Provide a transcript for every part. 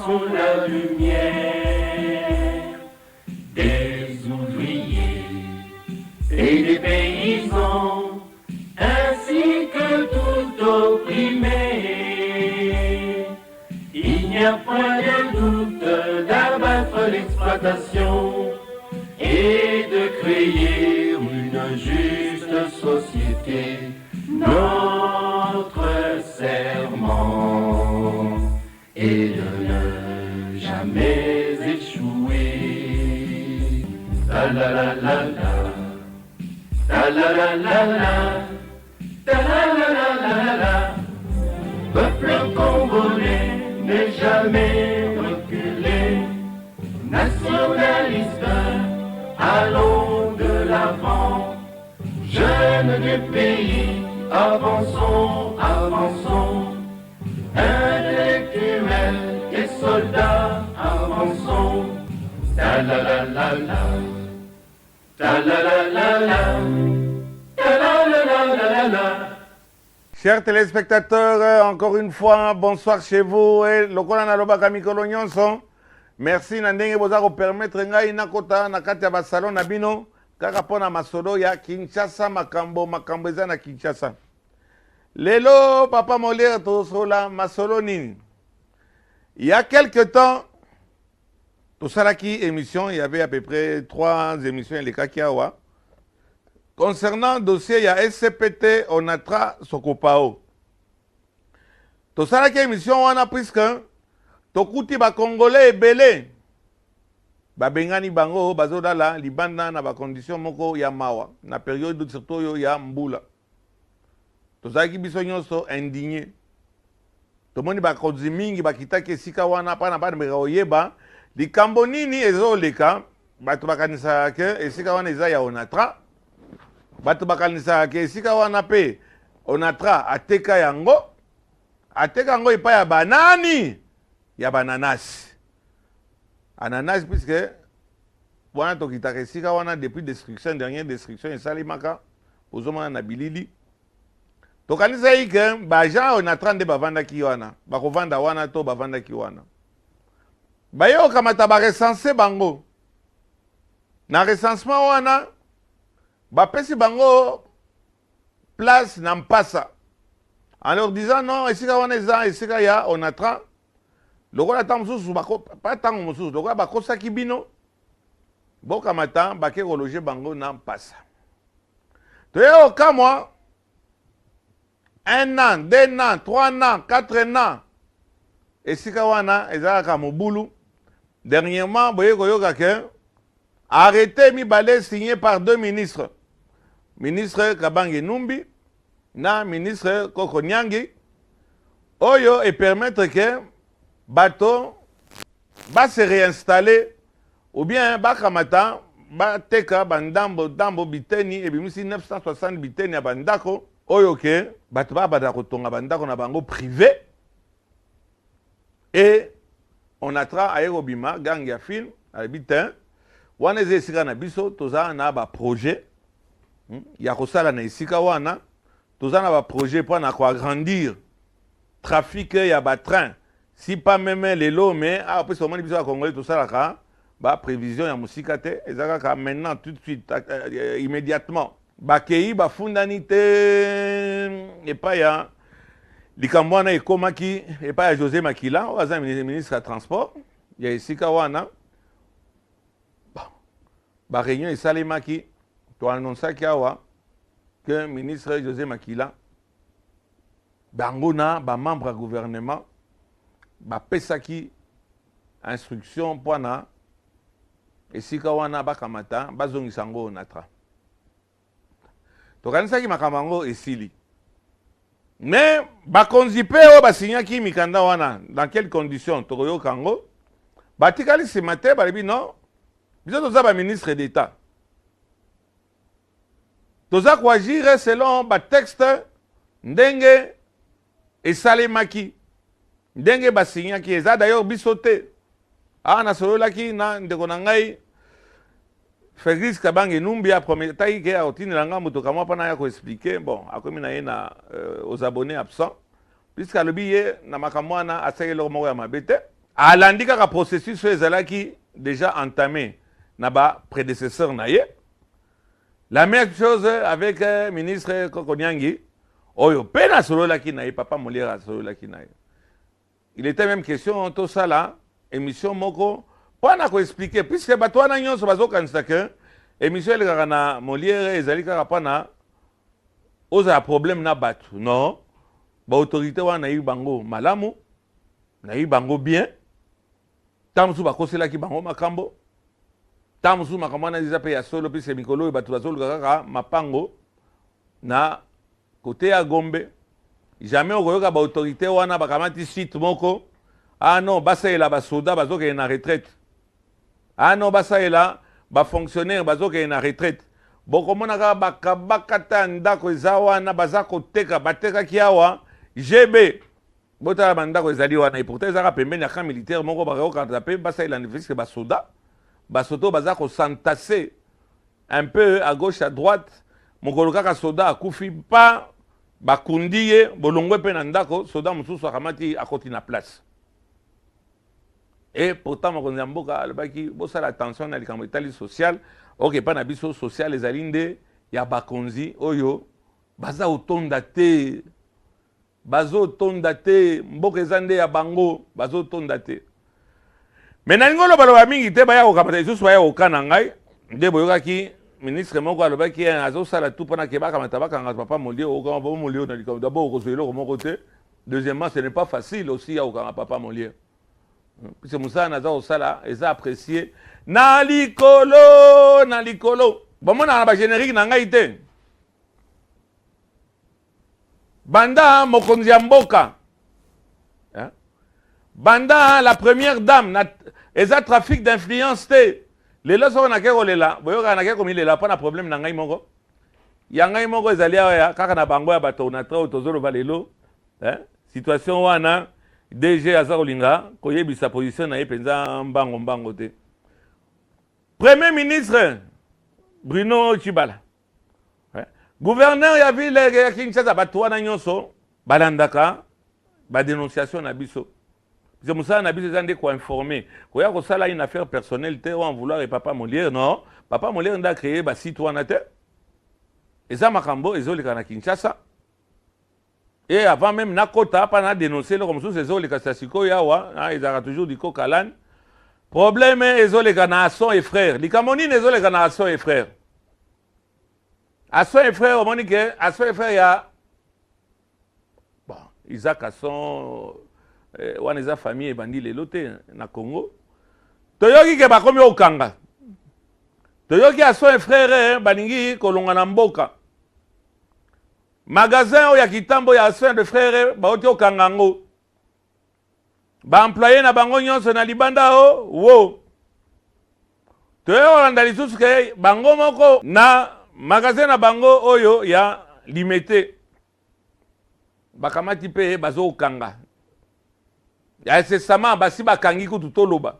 sous la lumière des ouvriers et des paysans, ainsi que tout opprimé. Il n'y a point de doute d'abattre l'exploitation et de créer une juste société. Notre serment est de ne jamais échouer. Ta la la la la, ta la la la la, ta la la la la la. Peuple congolais n'est jamais reculé. Nationaliste, allons de l'avant. Jeunes du pays, avançons, avançons. Intellectuels et soldats, avançons. Ta la la la la, ta la la la la, ta la la la la la. Chers téléspectateurs, encore une fois, bonsoir chez vous. Lokola na loba kamikolo nyonso. Merci na ndenge boza ko permettre ngai nakota na kati ya ba salon na bino kaka pona masolo ya Kinshasa makambo eza na Kinshasa. Lelo papa Molière tosola masolo nini. Il y a quelque temps tosalaki émission, il y avait à peu près 3 émissions les kakiawa. Concernant le dossier, il y a SCPT, Onatra, Sokopao. Tout ça, la émission, on a pris que Tokuti ba Congolais et Belé. Ba Bengani Bango, Bazodala, Libanda, na ba condition moko ya mawa. Na période surtout yo ya mbula. Tout ça, qui bisogno so indigné. Tout le monde ba kozimingi, ba kitake sika wana, pa na pa de meroyeba. Li Kambonini, ezo leka. Ba tubakanisa ke, esika wana eza ya Onatra. Bato bakanisa ke esika wana pe Onatra ateka yango epa ya banani ya bananasi ananas puisque wana tokitaka esika wana depuis destruction dernière destruction esalimaka ozomona na bilili tokanisa ike bajan Onatra nde bavandaki wana bakovanda wana to bavandaki wana bayokamata barecense bango na recensement wana bapesi bango place na mpasa en leur disant non esika wana eza esika ya Onatra lokola ntango mosusu pa ntango mosusu lokola bakosaki bino bokamata bake kologe bango na mpasa toye okamwa 1 an 2 ans 3 ans 4 ans esika wana ezalaka mobulu dernièrement boye koyoka ke arrêté mibale signé par 2 ministres. Ministre Kabange Numbi, na ministre Koko Nyangi, oyo et permettre que bateau va se réinstaller ou bien bakamata ba teka bandambo dambo biteni et bimisi 960 biteni ya bandako oyo ke bato ba badako tonga bandako na bango privé et on atra aero bima gang ya film à bitin wana eze esika na biso toza na ba projet ya kosala na esika wana toza na ba projet pour na agrandir trafic ya ba train si pas même lelo mais après seulement biso ya congolais tosalaka ba prévision ya musika te ezaka maintenant tout de suite immédiatement bakei bafundani te epa ya likambo wana ekomaki epa ya José Makila oyo aza ministre ya transport ya esika wana ba réunion esalemaki to annonçaki awa que ministre José Makila bango na ba membre ya gouvernement bapesaki instruction mpona esika wana bakamata bazongisa yango Onatra tokanisaki makambo yango esili mais bakonzi mpe oyo basignaki mikanda wana dans quelles conditions tokoyoka yango batikali nsima te balobi non biso toza baministre d'état toza koagir selon batexte ndenge esalemaki ndenge basignaki eza d'ailleurs biso te nasololaki na ndeko na ngai Félix Kabange Numbi a promis que a otini langa moto kama pana ya ko expliquer bon akomi na ye na aux abonnés absents puisque le billet na makamwana asayelo mo ya mabete alandi kaka processus oyo ezalaki déjà entamé na ba prédécesseur na ye. La même chose avec ministre Kokoniangi oyo pe na sololaki na ye papa Molière sololaki na ye. Il était même question tout ça là émission moko pour na ko expliquer puisque bato wana nyonso bazokanisa que émission elekaka na Molière ezali kaka pa na oza problème na bato non ba autorité wana yi bango malamu na yi bango bien tamusu bakoselaki bango makambo tamusu makambo na diza pe ya solo puis mikolo bato bazoluka kaka mapango na côté ya Gombe jamais okoyoka ba autorité wana bakamati site moko ah non basaela ba soda bazoke na retraite ah non basaela ba fonctionnaire bazoke na retraite bokomona ka bakabakata ndako eza wana baza koteka batekaki awa GB botala bandako ezali wana et pourtant ezaka pembeni ya camp militaire moko bakokata pe basaela nifisike basoda basoto baza kosantasser un peu à gauche à droite mokolo kaka soda akufi pa bakundi ye bolongwe pe na ndako soda mosusu akamati akoti na place. Et pourtant mokonzi ya mboka alobaki bosala attention na likambo etali social oke pa na biso social ezali nde ya bakonzi oyo baza otonda te bazotonda te mboka eza nde ya bango bazotonda te. Mais na ngolo baloba mingi te baya kokamata lisusu baya kokana ngai nde boyokaki ministre moko alobaki azosala tout mpona ke bakamata bakanga papa Molière okanga papa Molière na likambo d'abord okozwa eloko moko te. Deuxièmement ce n'est pas facile aussi ya kokanga papa Molière puisque mosala naza kosala eza apprécié na likolo bomona na bagénérique na ngai te banda mokonzi ya mboka banda la première dame na eza trafic d'influence te lelo soko nake kolela boyoka nake komilela mpo na problème na ngai moko ya ngai moko ezali awa ya kaka na bango ya bato na tra oyo tozoloba lelo situation wana DG aza kolinga koyebisa position na ye mpenza mbango te. Premier ministre Bruno Tshibala gouverneur ya ville ya Kinshasa bato wana nyonso balandaka badénonciation na biso. Je me sens habitué à dire quoi informer. Quand il y a une affaire personnelle, on va vouloir et papa Molière, non. Papa Molière a créé un citoyenneté. Et ça, Makambo, ils ont les Kinshasa. Et avant même, Nakota, pas dénoncé, comme ça, ils ont les Kassasiko, Yawa, ils ont toujours dit Kokalan. Problème, ils ont les Ganasson et frères. Les Camonines, ils ont les Ganasson et frères. Asson et frères, au moment que Asson et frères, il y a. Bon, Isaac Asson. Wana eza famille ebandi lelo te na Congo toyoki ke bakomi okanga toyoki aso un frère baningi kolonga na mboka magasin oyo ya kitambo ya aso de frère baoti okanga ngo ba employé na bango nyonso na libanda o wo toyolanda lisusu ke bango moko na magasin na bango oyo ya limité bakamati pe bazo okanga ya incessamment basi bakangi kutu toloba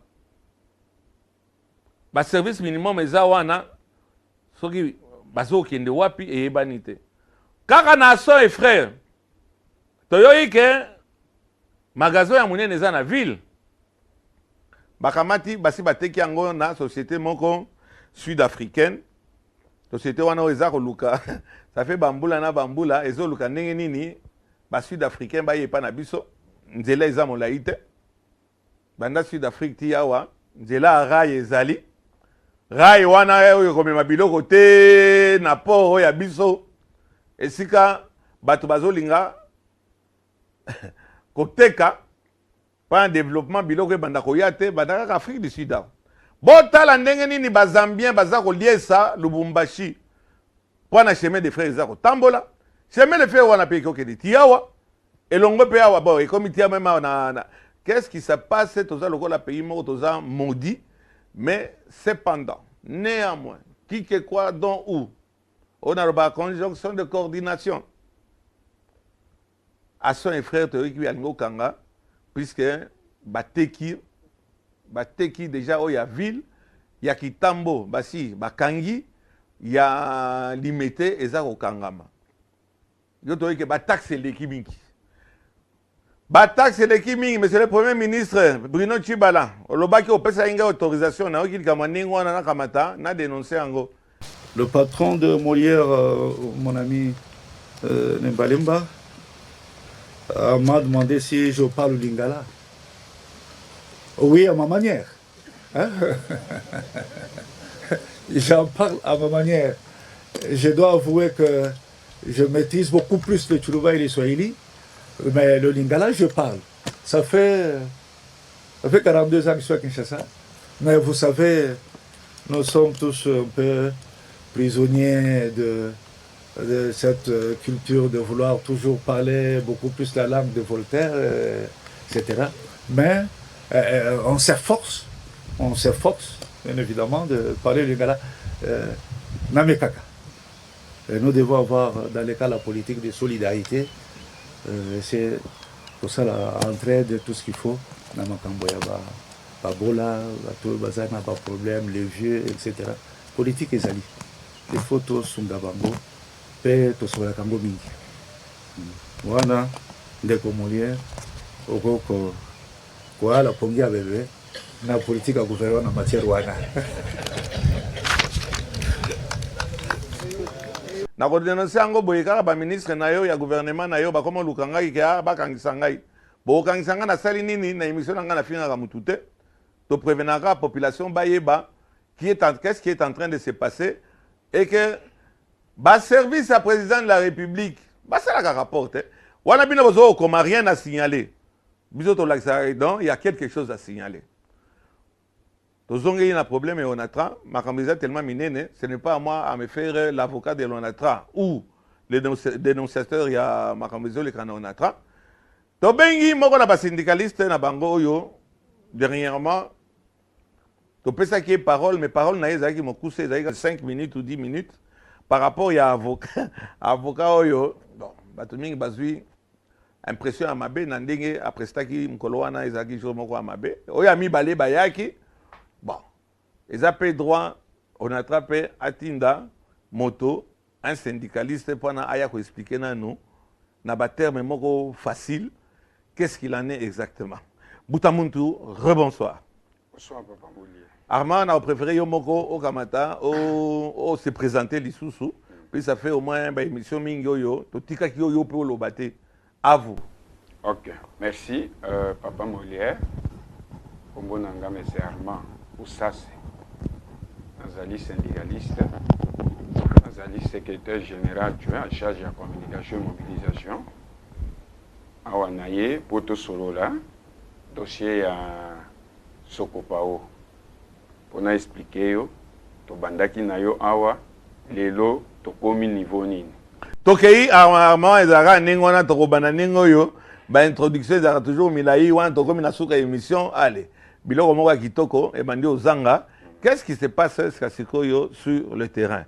ba service minimum eza wana soki bazokende wapi eyebani te kaka na so et frère toyoki ke magasin ya monene eza na ville bakamati basi bateki yango na société moko sud-africaine société wana oyo eza koluka ça fait bambula na bambula ezoluka ndenge nini ba sud-africain bayepa na biso nzela eza molai te banda Sud-Afrique ti awa nzela rai ezali rai wana oyo komema biloko te na port oyo ya biso esika bato bazolinga koteka pa développement biloko ebanda koya te banda kaka Afrique du Sud awa botala ndenge nini bazambien baza koliesa Lubumbashi mpo na chemin de frères eza kotambola chemin de frères wana mpe ekokende ti awa elongo pe awa bon ekomi tia même na qu'est-ce qui se passe toza lokola pays moko toza maudit mais cependant néanmoins qui que quoi dont où on a la conjonction de coordination à son et frère toyoki yalingo kanga puisque bateki déjà oya ville ya kitambo basi bakangi ya limité eza kokangama yo toyoki ba taxe leki mingi Bataxe de Kimi, monsieur le Premier ministre, Bruno Tshibala, Olobaki opesa inga autorisation, na okil kamaningo na kamata, na dénoncé ango. Le patron de Molière, mon ami Nembalemba, m'a demandé si je parle lingala. Oui, à ma manière. Hein? J'en parle à ma manière. Je dois avouer que je maîtrise beaucoup plus le Tchoulouba et le Swahili, mais le lingala, je parle. Ça fait 42 ans que je suis à Kinshasa. Mais vous savez, nous sommes tous un peu prisonniers de cette culture de vouloir toujours parler beaucoup plus la langue de Voltaire, etc. Mais on s'efforce, bien évidemment, de parler le lingala namekaka. Et nous devons avoir, dans le cas de la politique de solidarité, c'est pour ça l'entraide, tout ce qu'il faut. Namakamboya, Babola, Bazana, pas problème, les vieux, etc. Politique et zali. Les photos sont d'Abango, et tous sur la Kango Mingi. Voilà, des Comoliens, au Goko, quoi, la Pongi à bébé, la politique à gouvernement en matière ouana. Na kodénoncer ango boyeka ba ministre na yo ya gouvernement na yo ba komo lukanga ikea ba kangisa ngai bo kangisa nga na sali nini na émission nga na finga ka mutute to prévenera la population bayeba qu'est-ce qui est en train de se passer et que ba service à président de la République ba ça la rapporte wana bino bozo comme rien à signaler biso to laksa donc il y a quelque chose à signaler. Il y a un problème et Onatra, ma camisette tellement minée, ce n'est pas à moi à me faire l'avocat de l'Onatra ou le dénonciateur, il y a ma camisette le canon Onatra. Tobengi, moi, on a syndicaliste, na bango yo, dernièrement, tu peux ça qui est parole, mais parole n'a pas qui m'ont coussé 5 minutes ou 10 minutes par rapport à avocat, yo, bon, batumingi bazui, impression à mabe, nandenge, après ça qui m'koloana, ezaki jour moko à mabe, oya mi balé bayaki. Bon, ils ont droit, on a attrapé Atinda, Moto, un syndicaliste pour expliquer à nous, dans un terme facile, qu'est-ce qu'il en est exactement. Boutamuntu, rebonsoir. Bonsoir, Papa Molière. Armand a préféré Yomoko au Kamata, au se présenter l'Issoussou, puis ça fait au moins une émission Mingoyo, tout tika ki yo pour le battre. À vous. Ok, merci, Papa Molière. Kombo nanga c'est Armand. Oussase, Nazali syndicaliste, Nazali secrétaire général adjoint en charge de la communication et mobilisation. Awanaye, Poto Solola, dossier à Sokopao. Pour nous expliquer, to bandaki na yo awa, lelo, to komi niveau nini. Tokei, Armand ezara ningona toko bananingo yo, ba introduction ezara toujours milai wan toko mina suka émission, allez. Biloko moko kitoko et bandi ozanga, qu'est-ce qui se passe sur le terrain?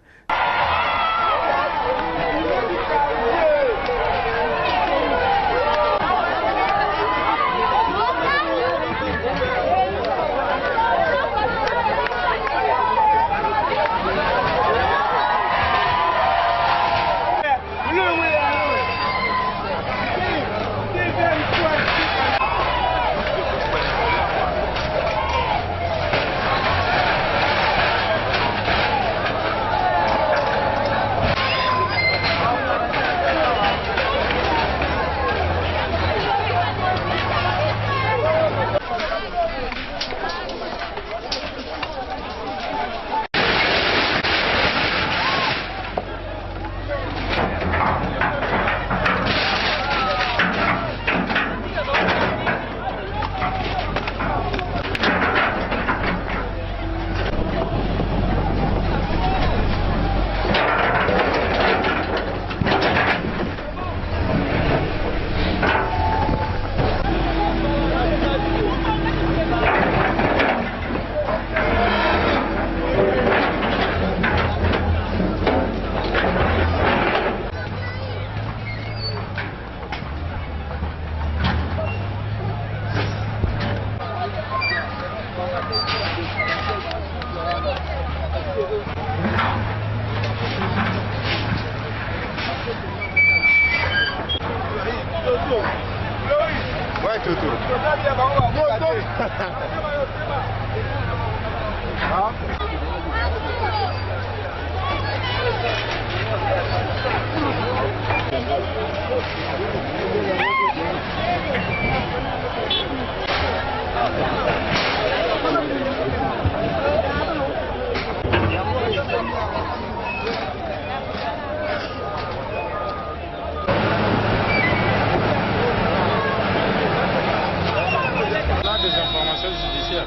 Des informations judiciaires.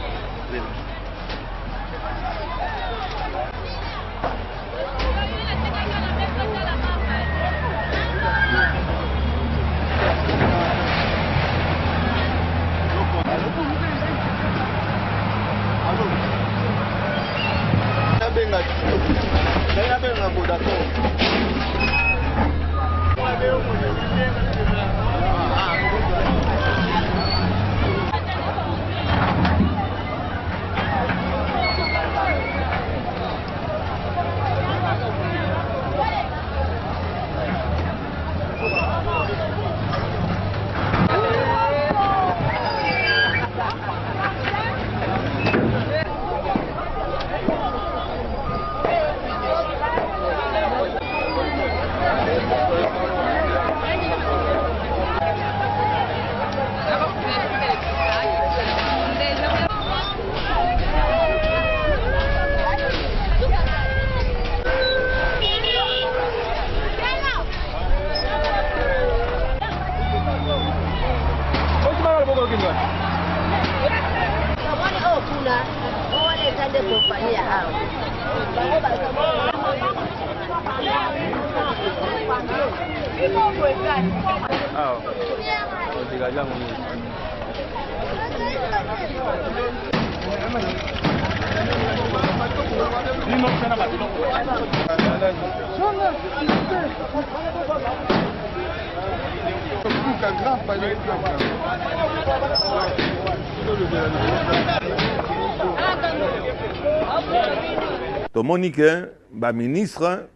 Monique, le ministre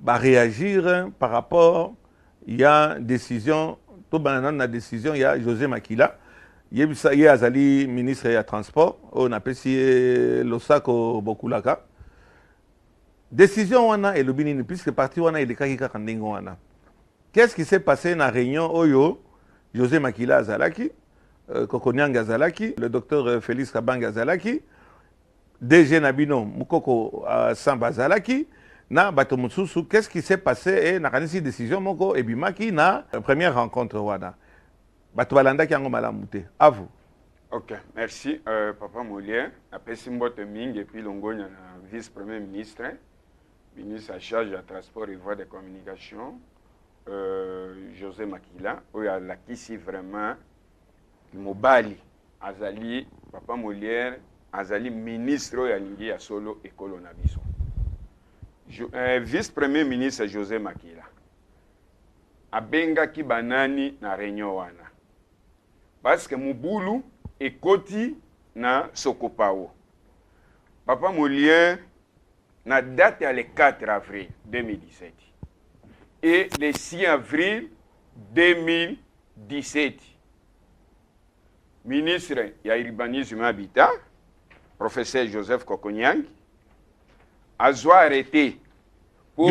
va réagir par rapport il y a décision, tout la décision, il y a José Makila, il y a Azali, ministre des Transports, on appelle si Losako Bokulaka. Décision on a et le Bénin, puisque parti on a et le Kakika Kandingo on a. Qu'est-ce qui s'est passé dans la réunion Oyo, José Makila Azalaki, Kokonyang Azalaki, le docteur Félix Kabang Azalaki, DG Nabino Mukoko Samba Azalaki, na bato mususu, qu'est-ce qui s'est passé et na kanisi décision moko et bimaki na première rencontre wana. Bato balanda ki ango malamute. À vous. Ok, merci Papa Molière. Après Simbote Ming et puis Longonia, vice-premier ministre, ministre en charge de transport et voies de communication, José Makila, où il y a là ici vraiment Mobali, Azali, Papa Molière, Azali ministre où il y a solo école Nabiso. Vice-premier ministre José Makila abenga ki banani na réunion wana parce que Mubulu ekoti na Sokopao. Papa Molière na date le 4 avril 2017 et le 6 avril 2017 ministre ya urbanisme habitat professeur Joseph Kokonyang a arrêté pour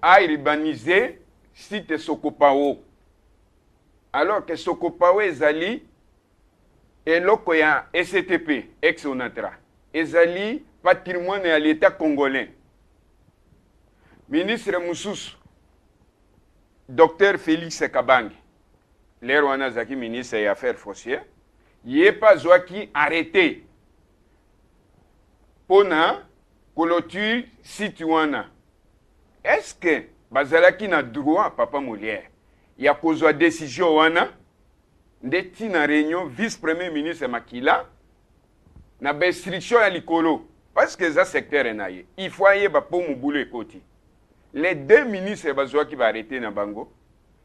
urbaniser site Sokopao. Alors que Sokopao ezali eloko ya STP ex-Onatra ezali patrimoine à l'État congolais. Ministre Moussous Docteur Félix Kabang l'air wanazaki ministre des Affaires foncières il est pas qui arrêté pour na clôture situana. Est-ce que bazalaki na droit Papa Molière il y a cause de décision wana ndeti na réunion vice-premier ministre Makila na restriction ya likolo parce que ça secteur enaye il faut aye ba pour mubulu ekoti les deux ministres bazwa qui va arrêter na bango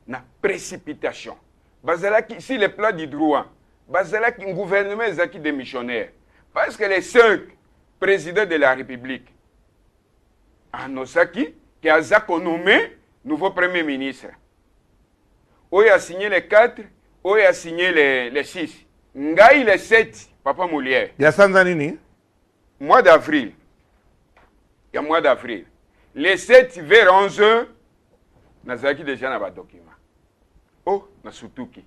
na précipitation bazalaki si le plan du droit bazalaki gouvernement ezaki démissionnaire parce que les 5 présidents de la République Anosaki qui a nommé nouveau premier ministre Oyo a signé les 4, Oyo a signé les 6. Ngai les 7, Papa Molière. Ya sanza nini? Mois d'avril. Il y a mois d'avril. Les 7 vers 11h, nazaki déjà na ba document. Oh, na sutuki.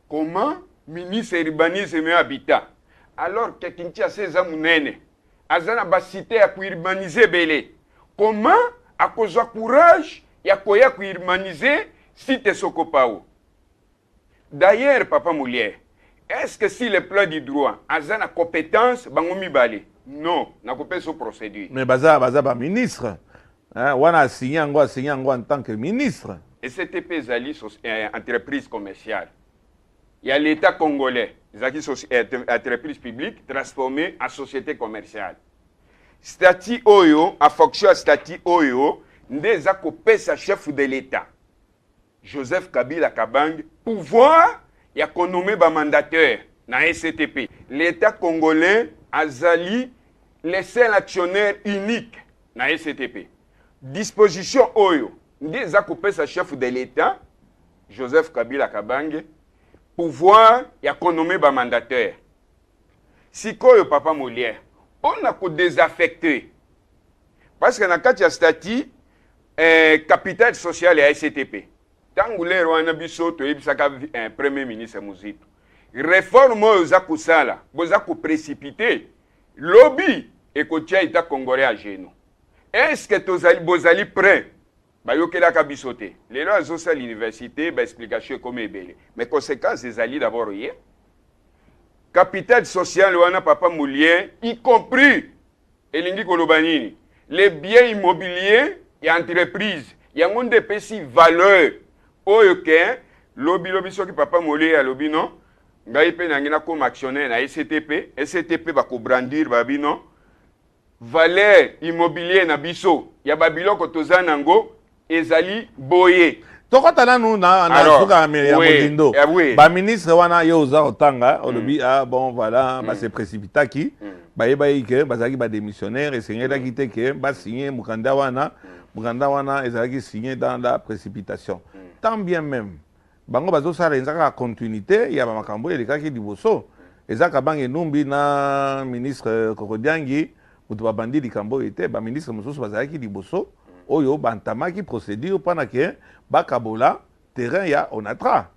Comment ministre urbanisme et habitat alors que Kinshasa eza munene azana ba cité ya kuurbaniser belé. Comment a kozwa courage ya koya kuurbaniser site Sokopao? D'ailleurs, Papa Molière, est-ce que si le plan du droit azana compétence bango mibale? Non, na kopé so procédure. Mais baza ba ministre. Hein, wana signé en tant que ministre. Et SCTP zali entreprise commerciale. Il y a l'État congolais, zaki entreprise publique transformée en société commerciale. Statut Oyo, en fonction de statut Oyo, nde zako pesa chef de l'État. Joseph Kabila Kabang, pouvoir ya konomé ba mandateur na SCTP. L'État congolais azali le seul actionnaire unique na SCTP. Disposition Oyo, nde zako pesa chef de l'État, Joseph Kabila Kabang, pouvoir ya konomé ba mandateur. Sikoyo Papa Molière, on a ko désaffecté. Parce que na kati ya statut capital social ya SCTP. Tangoulé wana biso to yebisaka premier ministre Muzito. Réforme oyo za kusala, boza ko précipiter. Lobby ekotia ita congolais à genoux. Est-ce que tozali bozali prêt? Bayokela kabisote. Les lois à l'université, explication comme ebele. Mais conséquences des alliés d'abord hier. Capital social wana Papa Molière, y compris elingi kolobanini, les biens immobiliers et entreprises, y a monde pesi valeur. Oyo ke lobby soki Papa Molière lobby non. Ngai pe nangina comme actionnaire na SCTP ba ko brandir babi non. Valeur immobilier na biso, ya babiloko tozanango ezali boye. Toko tananu na suka ya Modindo. Ba ministre wana yo za otanga, olobi bon voilà, ba se précipita ki, ba yeba ke bazaki ba démissionnaire et sengela ki te ke ba signer mukanda wana ezaki signé dans la précipitation. Tant bien même bango bazo sala ezaka continuité ya ba makambo elekaki liboso. Ezaka bange numbi na ministre Kokodiangi mutu babandi likambo ete ba ministre mosusu bazalaki liboso oyo bantamaki procédure pendant que bakabola terrain ya Onatra.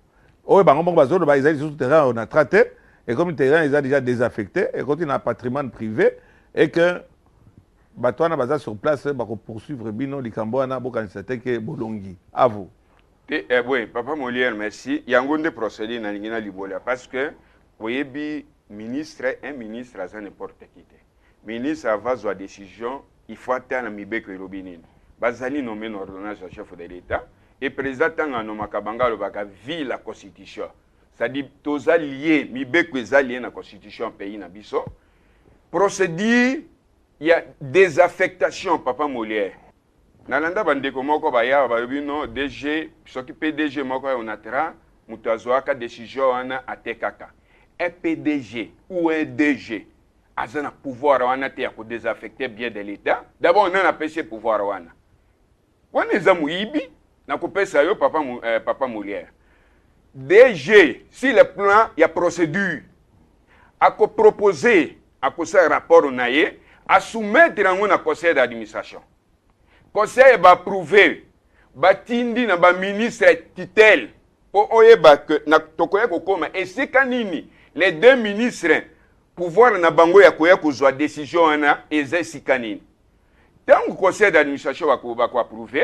Oyo bango bango bazolo ba ezali sous terrain Onatra te et comme le terrain est déjà désaffecté et quand il a un patrimoine privé et que batwana baza sur place bako poursuivre bino likambo wana bokanisate ke bolongi. À vous. Oui, Papa Molière, merci. Yango nde procédure na lingina libola parce que oyebi ministre un ministre aza n'importe qui te. Ministre avant sa décision, il faut attendre mibeko robinine. Bazali nommé une ordonnance au chef de l'État et président tanga no makabanga lo baka vi la constitution. Ça dit toza lié mibeko ezali na constitution pays na biso. Procédure il y a désaffectation Papa Molière. Nalanda bandeko moko baya babino DG soki PDG moko onatra mutazwaka décision wana atekaka. Un PDG ou un DG azana pouvoir wana te ya ko désaffecter bien de l'État. D'abord on a pêché pouvoir wana. Wana ezamu ibi na ko pesa yo Papa Molière. DG si le plan ya procédure a ko proposer a ko sa rapport naye a soumettre en na conseil d'administration. Conseil va approuver batindi na ba ministre titel po oyeba que na tokoya kokoma esika nini les deux ministres pouvoir na bango ya koya kozwa décision na ezesika nini. Tant conseil d'administration va ko approuver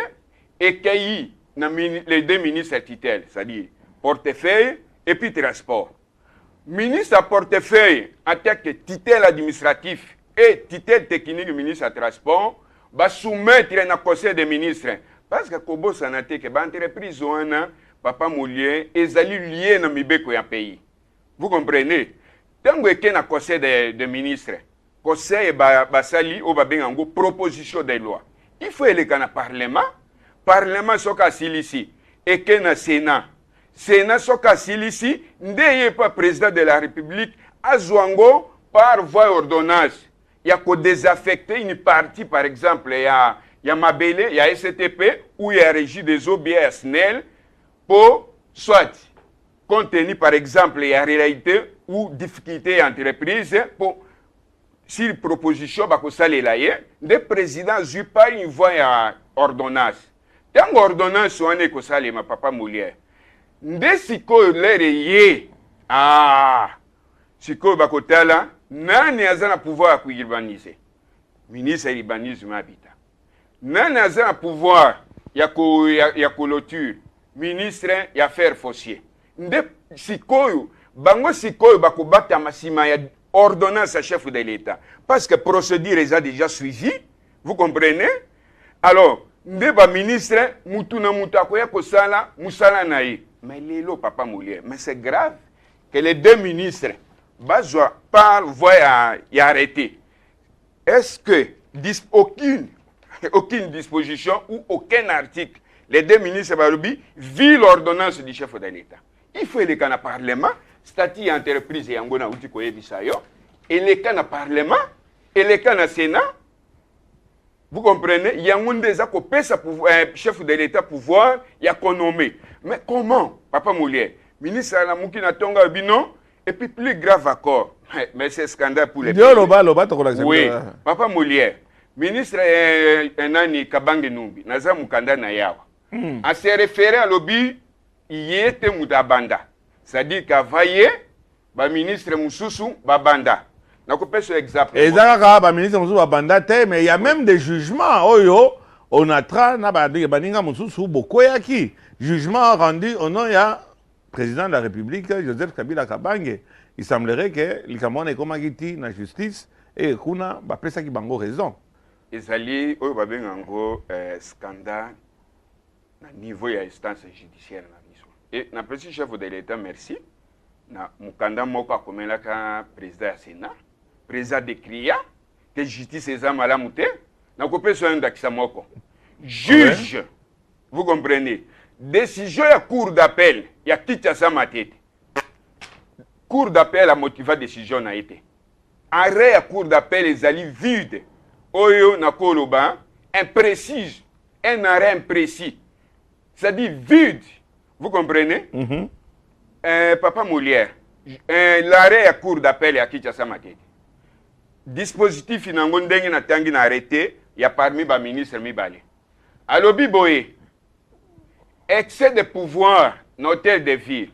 et qu'il na les deux ministres titel, c'est-à-dire portefeuille et puis transport. Ministre à portefeuille en tant que titel administratif et titel technique ministre à transport va soumettre na conseil des ministres parce que kobo sanate que ba entreprise wana Papa Molière ezali lié na mibeko ya pays. Vous comprenez? Tango eke na conseil des ministres, conseil ba sali o ba bengango proposition de loi. Il faut eleka na parlement soka silisi eke na sénat soka silisi ndeye pas président de la République azwango par voie ordonnance. Il y a qu'à désaffecter une partie, par exemple, il y a Mabele, il y a SCTP, où il y a Régie des eaux bien SNEL, pour soit compte tenu par exemple la réalité ou difficulté entreprise pour si proposition bakosalela ye nde président zwi par une voie ya ordonnance tango ordonnance wana ekosalema papa Molière nde sikoyo lere ye sikoyo bakotala nani aza na pouvoir ya kuurbaniser ministre ya urbanisme habitat nani aza na pouvoir ya clôture ministre ya affaires foncier nde sikoyo bango sikoyo bakobata masima ya ordonnance à chef de l'État. Parce que procédure les a déjà suivi. Vous comprenez? Alors, ndeba ministre, mutuna mutakoya kosala, musala naï. Mais lelo, papa Molière. Mais c'est grave que les deux ministres, bazwa, par voie y arrêter. Est-ce que aucune disposition ou aucun article, les deux ministres Baroubi, vit l'ordonnance du chef de l'État? Il faut les canaux parlement. Statut entreprise et angona uti koye bisayo et les cas na parlement et les cas na sénat vous comprenez yangonde za ko pesa chef de l'état pouvoir ya konomé mais comment papa Molière ministre la muki na tonga bino et puis plus grave encore mais c'est scandale pour les oui papa Molière ministre nani Kabange Numbi naza mukanda na yawa a se référer à lobby yete mutabanda. C'est-à-dire qu'avaye, ba ministre Moussoussou, babanda. Nakopé exemple. Et ça, ba ministre Moussoussou, babanda, mais il y a même des jugements. On a tra, na baninga Moussoussou, bokoyaki. Jugement rendu au nom ya président de la République, Joseph Kabila Kabange. Il semblerait que le Cameroun est comme agiti na justice et kuna ba pesa ki bango raison. Ezali oyo babenga ngo scandale na niveau ya instance judiciaire. Et na petit chef de l'État merci na mukanda moko akomelaka président ya Sénat président de cria que justice eza malamu te na kopesa ndakisa moko juge vous comprenez décision ya cour d'appel ya Kinshasa Matete cour d'appel a motivé décision na été arrêt ya cour d'appel ezali vide oyo na koloba imprécise un arrêt imprécis c'est-à-dire vide. Vous comprenez? Papa Molière, l'arrêt à cour d'appel à Kinshasa Matete. Dispositif finango ndenge na tangi na arrêté, il y a parmi ba ministre Mibale. Alors Biboé, excès de pouvoir dans l'hôtel de ville.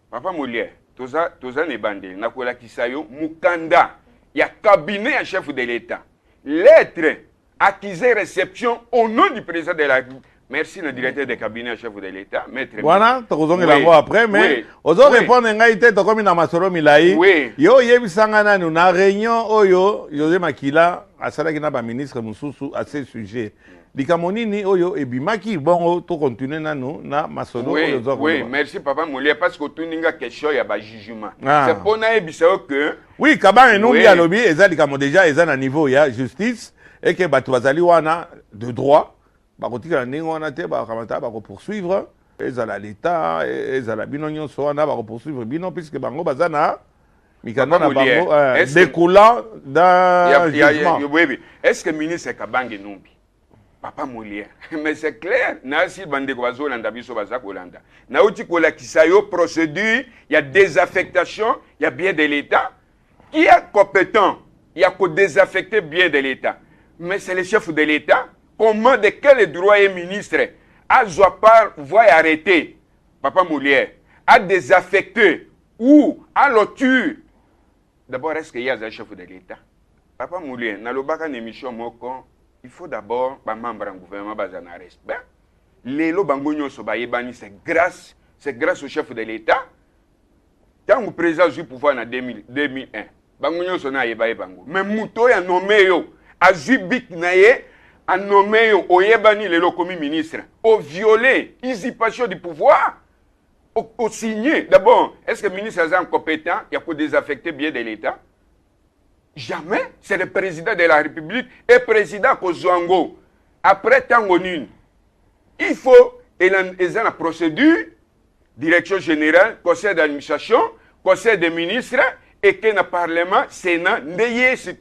Papa Molière, toza ne bande, na kola kisayo mukanda, il y a cabinet à chef de l'État. Lettre accusée réception au nom du président de la République. Merci le directeur de cabinet chef de l'État, maître. Voilà, tu as la voix après, mais aux autres répondre, il y a été comme une amasoro milai. Yo yebisanga nous na réunion oyo José Makila asala ki na ba ministre Moussoussou à ce sujet. Likamonini oyo ebimaki bon to continuer na nous na masolo oyo zo. Oui, merci papa Molière parce que tuninga question ya ba jugement. C'est pour na ebisa que oui, Kabange Numbi alobi ezali kamo déjà ezana niveau ya justice et que batu bazali wana de droit. Bakotika ndenge wana te bakamata poursuivre ezala l'état ezala bino nyonso wana poursuivre bino puisque bango bazana mikanda na bango découlant d'un jugement. Oui. Est-ce que ministre Kabange Numbi papa Molière mais c'est clair na si bande ko bazolanda biso bazakolanda na uti ko la kisayo procédure il y a désaffectation il y a bien de l'état qui est compétent il y a ko désaffecter bien de l'état mais c'est le chef de l'état. Comment, de quel droit est ministre à Zoapar voit arrêter, papa Molière, à désaffecter ou à l'auture? D'abord, est-ce qu'il y a un chef de l'État? Papa Molière, dans le émission, il faut d'abord, les membres du gouvernement, un respect. Les lobangonyo c'est grâce au chef de l'État. Quand le président du pouvoir en 2001, bangonyo sona yeba bango. Mais Mouto a nommé yo, a Zubik naye. A nommé au Yébani le commis ministre, au violé, usurpation du pouvoir, au signé. D'abord, est-ce que le ministre est incompétent? Il y a qu'à désaffecter bien de l'État? Jamais. C'est le président de la République et président Kozouango. Après Tangonune, il faut, et la procédure, direction générale, conseil d'administration, conseil des ministres, et que le Parlement, Sénat, n'ayez ce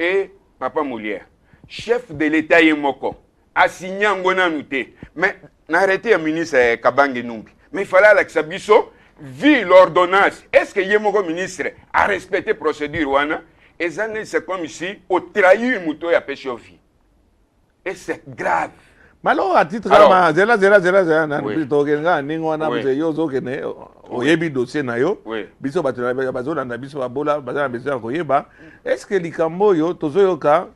et Papa Molière. Chef de l'État Yemoko a signé un gonanuté. Mais n'arrêtez le ministre Kabange Numbi. mais il fallait alakisa biso vu l'ordonnance. Est-ce que yemoko ministre a respecté la procédure wana? Et ça c'est comme si on trahit une mouton et a péché au vie. Et c'est grave. Mais alors, à titre Alors, zela oui. tokenga ningwana Oui. mze yozo kene oyebi dossier na yo Oui. biso bato na bazolanda biso babola bazana besoin koyeba est-ce que likambo yo tozoyoka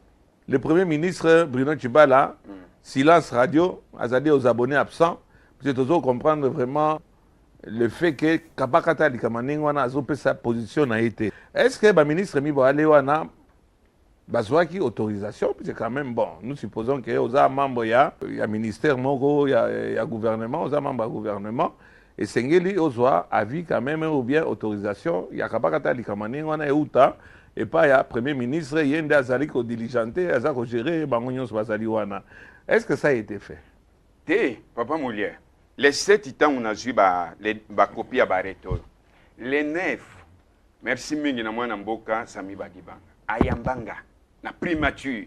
le premier ministre Bruno Tshibala silence radio azali aux abonnés absents parce que tozo comprendre vraiment le fait que kabakata likama ningwana azopesa position na été est-ce que ba ministre mi ba wana bazwaki autorisation, c'est quand même bon. Nous supposons que aux membres il y a ministère moko, il y a gouvernement, aux membres du gouvernement et sengeli ozwa avis quand même ou bien autorisation, il y a kapakata likamani wana euta et pas il y a premier ministre yende azali ko diligenté, azako gérer bangonyo bazali wana. Est-ce que ça a été fait? Papa Moulière. Les 7 temps on a eu ba copie à bareto. Les 9. Merci mingi na mwana mboka Sami Badibanga. Ayambanga. La primature.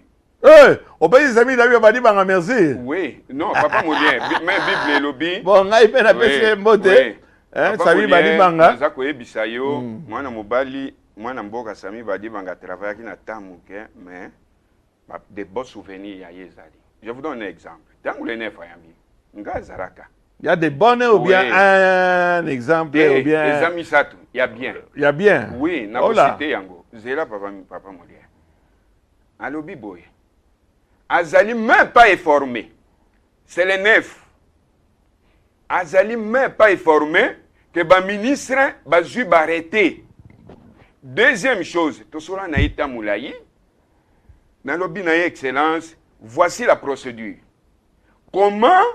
Au pays Sami Badibanga, merci. Oui, non, Papa Moulière, mais Bible et lobby. Bon, on a eu un peu mbote. Sami Badibanga. Zako ebisayo, mwana mobali, mwana mboka Sami Badibanga travaille qui na tamuke, mais des beaux souvenirs ya yezali. Je vous donne un exemple. Dans le 9 ayambi, nga zaraka. Il y a des bonnes ou bien un exemple ou bien les amis satou, il y a bien. Il y a bien. Oui, na cité yango. Zela papa Moulière. Alobi boy. Azali même pas informé. C'est les 9. Azali même pas informé que ba ministre ba ju arrêté. Deuxième chose, to sola na ita moulayi. Na lobi na excellence, voici la procédure. Comment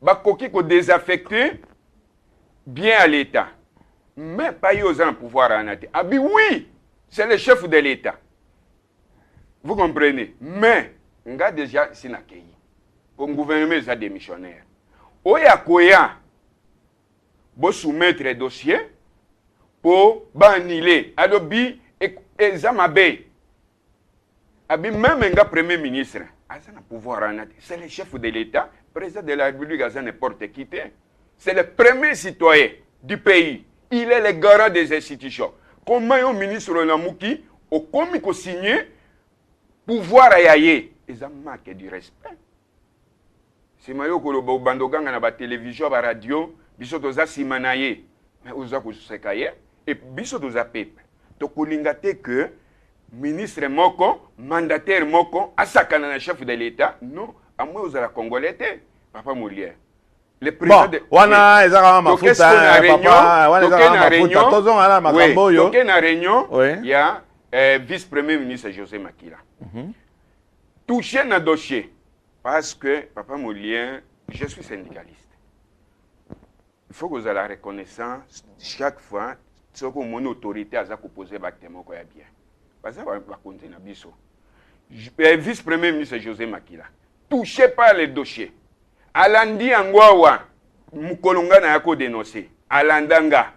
ba koki ko désaffecter bien à l'État. Mais pas y osant pouvoir en attaquer. Ah oui, c'est le chef de l'État. Vous comprenez? Mais, on a déjà sinakei. Pour le gouvernement, il y a des missionnaires. Oya koya, bo soumettre un dossier pour annuler. Adobi et zamabe. Abi même un premier ministre. Asa na pouvoir en attaquer. C'est le chef de l'État, président de la République, asa n'importe qui. C'est le premier citoyen du pays. Il est le garant des institutions. Comment un ministre Namouki, au commis ko signé pouvoir ayaye, ils ont marqué du respect. Si mayo ko lo bandoganga na ba télévision ba radio, biso toza simanaye, mais oza ko sekaye et biso toza peuple. To kolingate que ministre moko, mandataire moko, asakana na chef de l'État, non, à moi oza la congolais Papa Moulière. Le président de wana ezaka mafuta papa wana ezaka mafuta tozon ala makambo yo na réunion il y a vice-premier ministre José Makila touché na dossier parce que Papa Moulière, je suis syndicaliste. Il faut que vous ayez la reconnaissance chaque fois ce que mon autorité a posé bakte moko ya bien parce que va continuer na biso vice-premier ministre José Makila touché par le dossier. Alandi angwawa mukolonga na yako dénoncer alandanga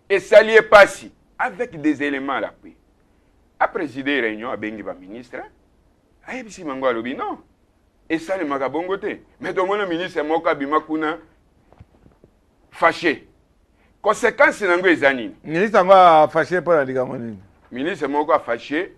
et salier passi avec des éléments à l'appui a présidé réunion à bengi ba ministre ayebisi mango alobi non et ça le makabongote mais donc le ministre moka bimakuna fâché conséquence nango ezani ministre ngwa fâché pour la ligamoni ministre moko fâché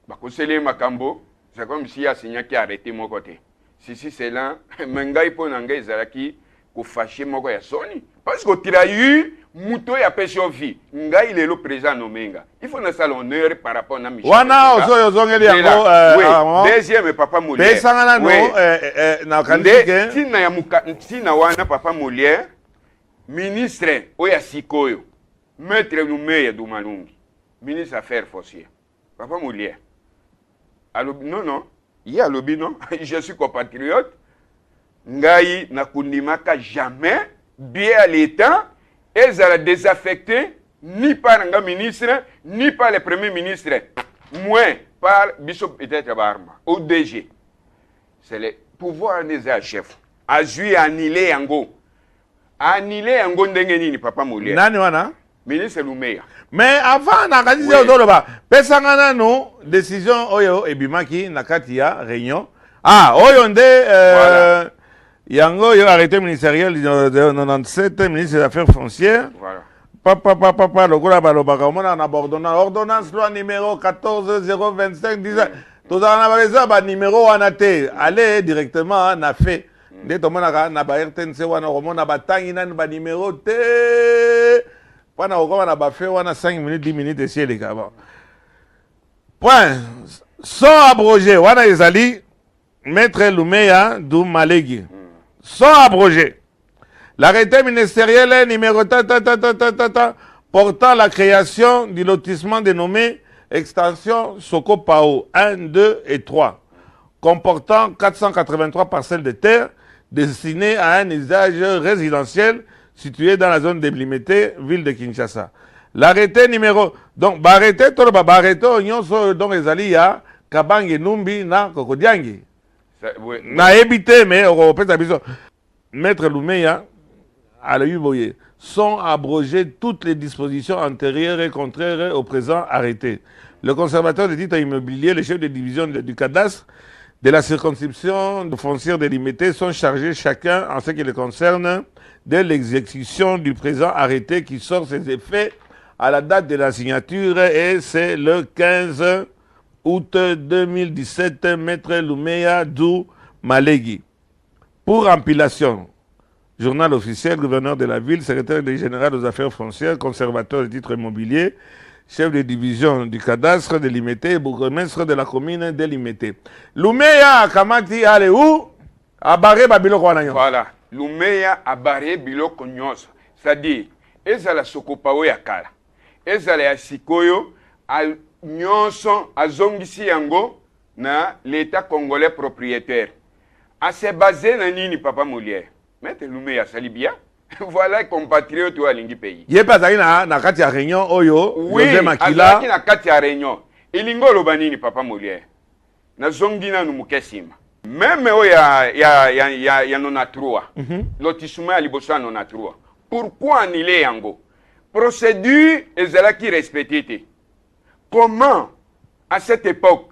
ba conseiller makambo c'est comme si a signé qui arrêté mon côté. Si c'est là, mengai po nanga ezalaki ko fâché moko ya soni parce que trahi muto ya pesho vie ngai il est le président nomenga il faut na salon honneur par rapport na Michel wana ozo zongeli yango deuxième Papa Moulière pesanga no na kandike tina ya tina wana Papa Moulière ministre oya sikoyo maître Noumeya Dumalungi ministre affaires foncières Papa Moulière alors non il y a lobby, non? Je suis compatriote. Ngai na kundimaka jamais bien à l'État. Et ça a désaffecté ni par un ministre, ni par le premier ministre. Moins par Bishop peut-être Barma, au DG. C'est le pouvoir des chefs. Azui annulé Ango. Annulé Ango Ndengenini, Papa Moulière. Nani wana? Ministre Noumeya. Mais avant na kati ya odoloba pesanga nanu décision oyo ebimaki na kati ya réunion oyo nde Yango, il y a arrêté ministériel de 97, ministre des Affaires foncières. Voilà. Papa, le gros balobaka, on a ordonnance loi numéro 14 025 10. Tout ça, on numéro on a été. Allez directement, on a fait. Dès que on a RTNC, on a battu, on a numéro T. Pendant qu'on a fait, on a 5 minutes, 10 minutes ici, les gars. Point. Sans abroger, on a Ezali, Maître Loumeya du Malégui. Sans abroger. L'arrêté ministériel numéro portant la création du lotissement dénommé Extension Soko Pao 1, 2 et 3, comportant 483 parcelles de terre destinées à un usage résidentiel situé dans la zone délimitée, ville de Kinshasa. L'arrêté numéro... Donc, l'arrêté, tout le arrêté, donc, ezali ya Kabange Numbi na Kokodiangi. Na évité, mais on peut s'abiser. Maître Loumeya, à la Uboye, sont abrogées toutes les dispositions antérieures et contraires au présent arrêté. Le conservateur des titres immobiliers, les chefs de division du cadastre, de la circonscription foncière délimitée sont chargés chacun en ce qui les concerne de l'exécution du présent arrêté qui sort ses effets à la date de la signature et c'est le 15 août 2017, Maître Loumeya du Malégui. Pour empilation, journal officiel, gouverneur de la ville, secrétaire général aux affaires foncières, conservateur des titres immobiliers, chef de division du cadastre délimité, bourgmestre de la commune délimitée. Loumeya Kamati allez où? A barré Babiloko Wanagnon. Voilà. Loumeya a barré Biloko Nyonso. C'est-à-dire, ezala Sokopao ya kala. Ezala ya sikoyo, a Nyonso, a zongisi yango, na l'État congolais propriétaire. A se basé na nini, Papa Molière? Maître Loumeya Salibia. Voilà compatriote wa lingi pays. Yé pas na kati ya réunion oyo, oui, Makila. Oui, na kati ya réunion. Ilingo lobanini Papa Molière. Na zongi na numukesima. Même ya nonatrua. Lotissement ya libosa nonatrua. Pourquoi annuler yango? Procédure ezalaki respectée. Comment à cette époque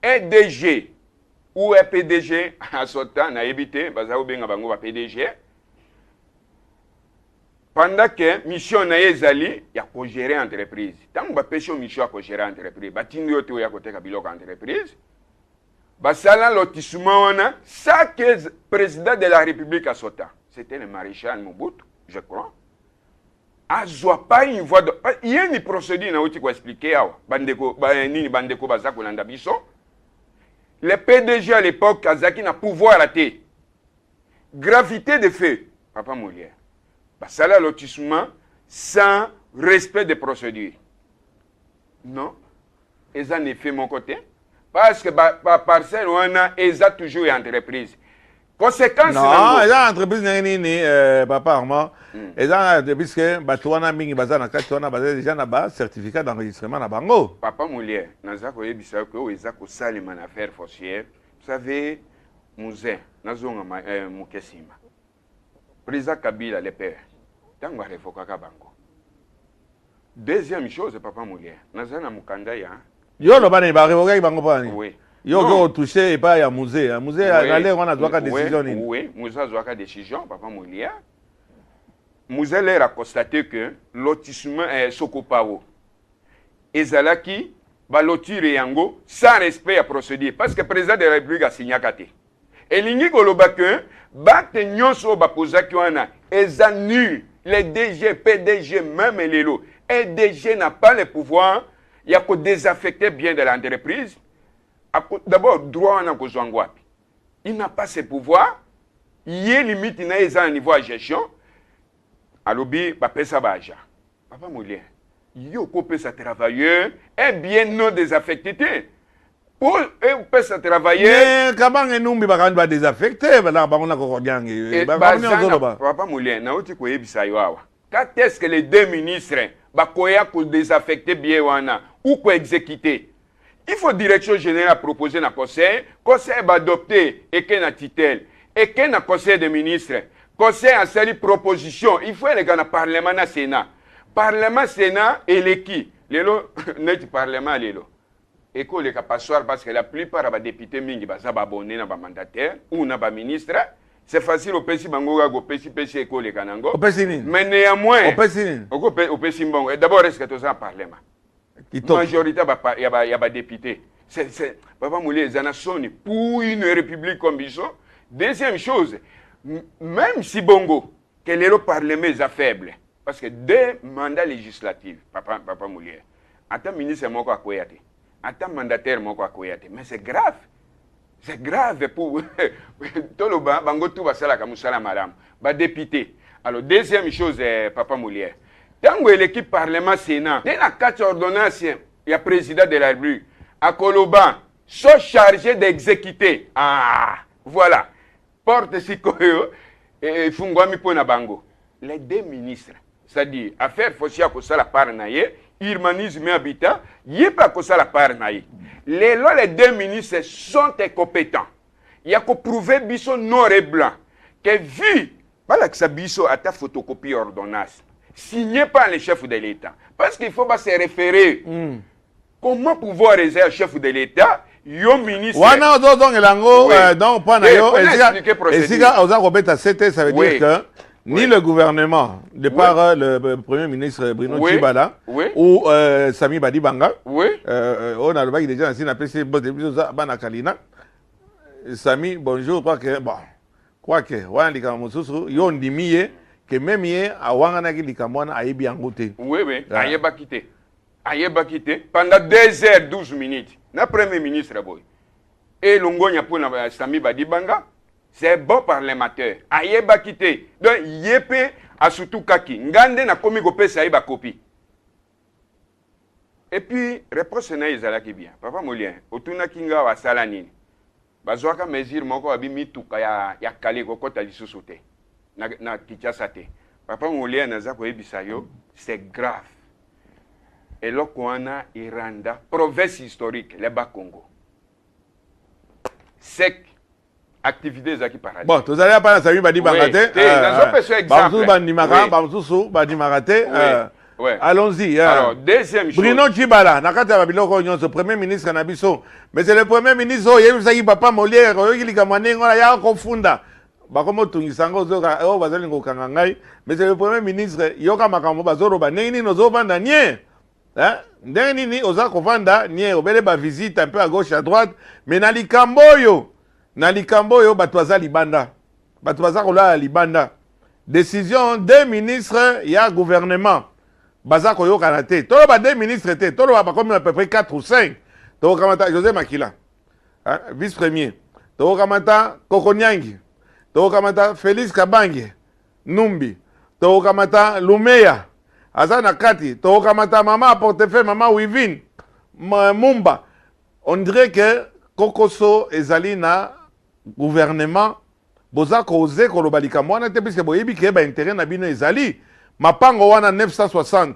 un DG ou un PDG à ce temps na évité baza obenga bango ba PDG pendant que mission na ezali ya ko gérer entreprise. Tant ba pêche mission ya ko gérer entreprise. Ba tindi yote ya ko teka biloko entreprise. Ba sala lotissement wana ça que président de la République a sota. C'était le maréchal Mobutu, je crois. Azwa pas une voie de il y a une procédure na uti ko expliquer awa. Bandeko ba nini bandeko baza ko landa biso. Le PDG à l'époque Kazaki n'a pouvoir rater. Gravité des faits, Papa Molière. Ça là lotissement sans respect des procédures. Non. Ils en ont fait mon côté. Parce que parcelle on a ils ont toujours une entreprise. Conséquence non, ils ont entreprise ni papa Armand. Ils ont entreprise que batouana mingi bazana katouana bazana déjà na ba certificat d'enregistrement na bango. Papa Molière, naza ko yebisa ko ils ont sali man affaire foncière. Vous savez musée nazonga mukesima. Président Kabila le père. Tango refokaka bango. Deuxième chose Papa Molière, nazana mukanda ya. Yo lo bana ba revoka bango pani. Oui. Yo go toucher et pas ya musée. Un musée aller on a droit à décision ni. Oui, musée a droit à décision Papa Molière. Musée leur a constaté que lotissement Sokopao ezalaki ba lotire yango sans respect à procédure parce que président de la République a signé kate. Et lingi koloba que bate nyonso ba posaki wana eza nul. Les DG, PDG, même les lots. Un DG n'a pas le pouvoir, il y a que désaffecter bien de l'entreprise. D'abord, droit en a il n'a pas ce pouvoir. Il y a limite, il a un niveau de gestion. Alors, il va payer sa baja. Papa Molière, il y a un travailleur, et bien non désaffecté. Pour payer sa travailleur. Mais comment nous va désaffecter? Papa Molière, quand est-ce que les deux ministres vont désaffecter bien ou exécuter? Il faut direction générale proposer dans le conseil va adopter et qu'il y a un titel, et qu'il y a un conseil de ministres. Conseil a sali proposition, il faut aller dans le Parlement et le Sénat. Parlement, Sénat et l'équipe. Lélo, net Parlement, lélo. Et qu'on les passoire parce que la plupart des députés mingi sont abonnés dans le mandataire ou dans le ministre. c'est facile au pesi bangoga go pesi école kanango. Au pesi nini? Mais néanmoins. Au pesi nini? Au pesi mbongo. D'abord est-ce que tu as parlé ma? Majorité y a pas député. C'est papa Moulé Zanasoni pour une république comme Bisso. Deuxième chose, même si bongo que le parlement est faible parce que deux mandats législatifs papa Moulé. Attends ministre moko akoyate. Attends mandataire moko akoyate. Mais c'est grave. C'est grave pour Toloba, bango tout va sala kamusala madame. Ba député. Alors deuxième chose papa Moulier. Tant que l'équipe parlement sénat, dès la 4 ordonnances, il y a président de la République à Koloban sont chargés d'exécuter. Ah, voilà. Porte Sikoyo et Fungwami Pona Bango. Les deux ministres, c'est-à-dire affaires foncières que ça la part naïe, urbanisme et habitat, il n'y a pas que ça la part naïe. Les deux ministres sont incompétents. Il y a qu'à prouver biso noir et blanc que vu voilà que ça biso à ta photocopie ordonnance signé par le chef de l'État. Parce qu'il faut pas se référer. Comment pouvoir réserver chef de l'État yo ministre wana donc elango donc point na yo esiga oza kobeta CT ça veut dire que ni le gouvernement de par le premier ministre Bruno Tshibala ou Sami Badibanga on a le bac déjà ainsi na PC bana kalina Sami bonjour quoi que wana lika mususu yo ndimiye que même yé awanga na likamwana ayebi angote ayeba quitté ayeba quitté pendant 2h12 minutes na premier ministre boy et longonya pour na Sami Badibanga c'est bon parlementaire ayeba quitté donc yepé asutu kaki ngande na komi ko pesa ayeba copie et puis réponse na izala ki bien papa Molien otuna kinga wa sala nini bazwaka mesure moko abi mituka ya kale ko kota lisusu te na Kinshasa te papa Molien naza ko ebisa yo c'est grave et là qu'on a Iranda province historique les Bas-Congo sec activités zaki paradis bon tu allez pas Sami Badibanga te bamsusu bandimaka bamsusu badimaka te allons-y alors deuxième chose Bruno Tshibala nakati ya babiloko nyonso premier ministre na biso mais c'est le premier ministre oyebisaki papa Molière oyoki likambo ndenge wana ya kofunda bakomo tungisango zoka o bazali ngokanga ngai mais c'est le premier ministre yoka makambo bazoloba ndenge nini ozovanda nie ndenge nini oza kovanda nie obele ba visite un peu à gauche à droite mais na likambo oyo bato baza libanda bato baza kolala libanda décision des ministres ya gouvernement baza koyokana te toloba deux ministres te toloba bakomi à peu près 4 ou 5 tokokamata José Makila vice premier tokokamata Kokonyangi tokokamata Félix Kabange Numbi tokokamata Lumeya aza na kati tokokamata mama portefeuille mama Wivine Mumba on dirait que Kokoso ezali na gouvernement boza koze koloba likambo wana te puisque boyebi ke ba intérêt na bino ezali mapango wana 960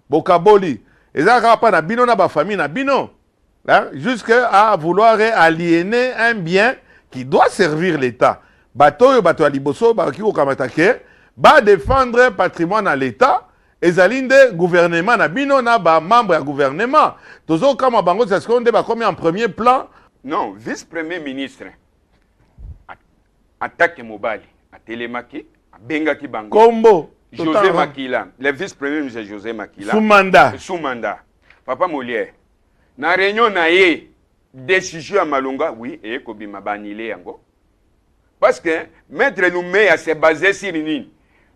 bokaboli ezala kaka pa na bino na ba famille na bino jusqu'à vouloir aliéner un bien qui doit servir l'État bato oyo bato ya liboso bakoki kokamata ke ba défendre patrimoine à l'État ezali nde gouvernement na bino na ba membre ya gouvernement tozokama bango c'est ce qu'on nde bakomi en premier plan. Non, vice-premier ministre attaque Mobali à Télémaki, à Bengaki Bango. Combo. José Makila, le vice-premier ministre José Makila. Sous mandat. Sous mandat. Papa Molière. Na réunion na ye décision à Malunga, oui, et Kobima Banile yango. Parce que maître Nouméa s'est basé sur une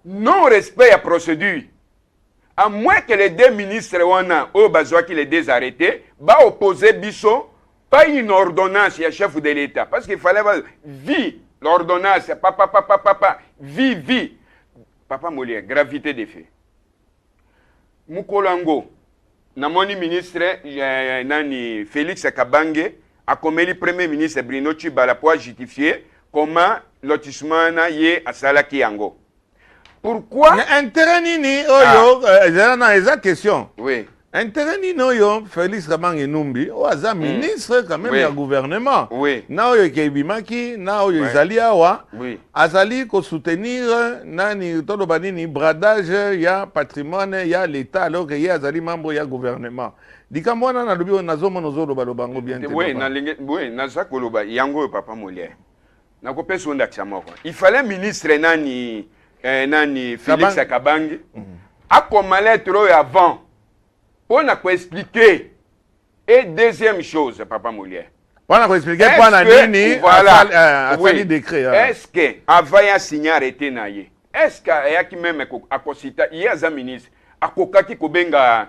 non-respect à procédure. À moins que les deux ministres wana au bazwa qui les désarrêtés, ba opposer Bisso. Pas une ordonnance, il y a chef de l'État. Parce qu'il fallait vie, l'ordonnance, papa, vie. Papa Molière, gravité des faits. Moukolango, namoni ministre, nani Félix Kabange, a comme le premier ministre Bruno Tshibala pour justifier comment lotissement na yé à Salaki Yango. Pourquoi? Intérêt nini, oyo, exact question. Oui. Intérêt nini oyo Félix Kabange Numbi o aza ministre quand même ya gouvernement na oyo kebimaki na oyo ezali awa azali ko soutenir nani toloba nini bradage ya patrimoine ya l'État alors que ye azali membre ya gouvernement likambo wana na lobi nazomona ozoloba lobango bien te oui naza koloba yango papa Molière Il fallait ministre nani Félix Kabange a comme lettre avant on a quoi expliquer. Et deuxième chose, Papa Molière. On a expliqué pendant nini voilà oui. Décret. Est-ce que avant ya signer arrêté naie? Est-ce que ya qui même à Kosita il y a un ministre à kokaki kobenga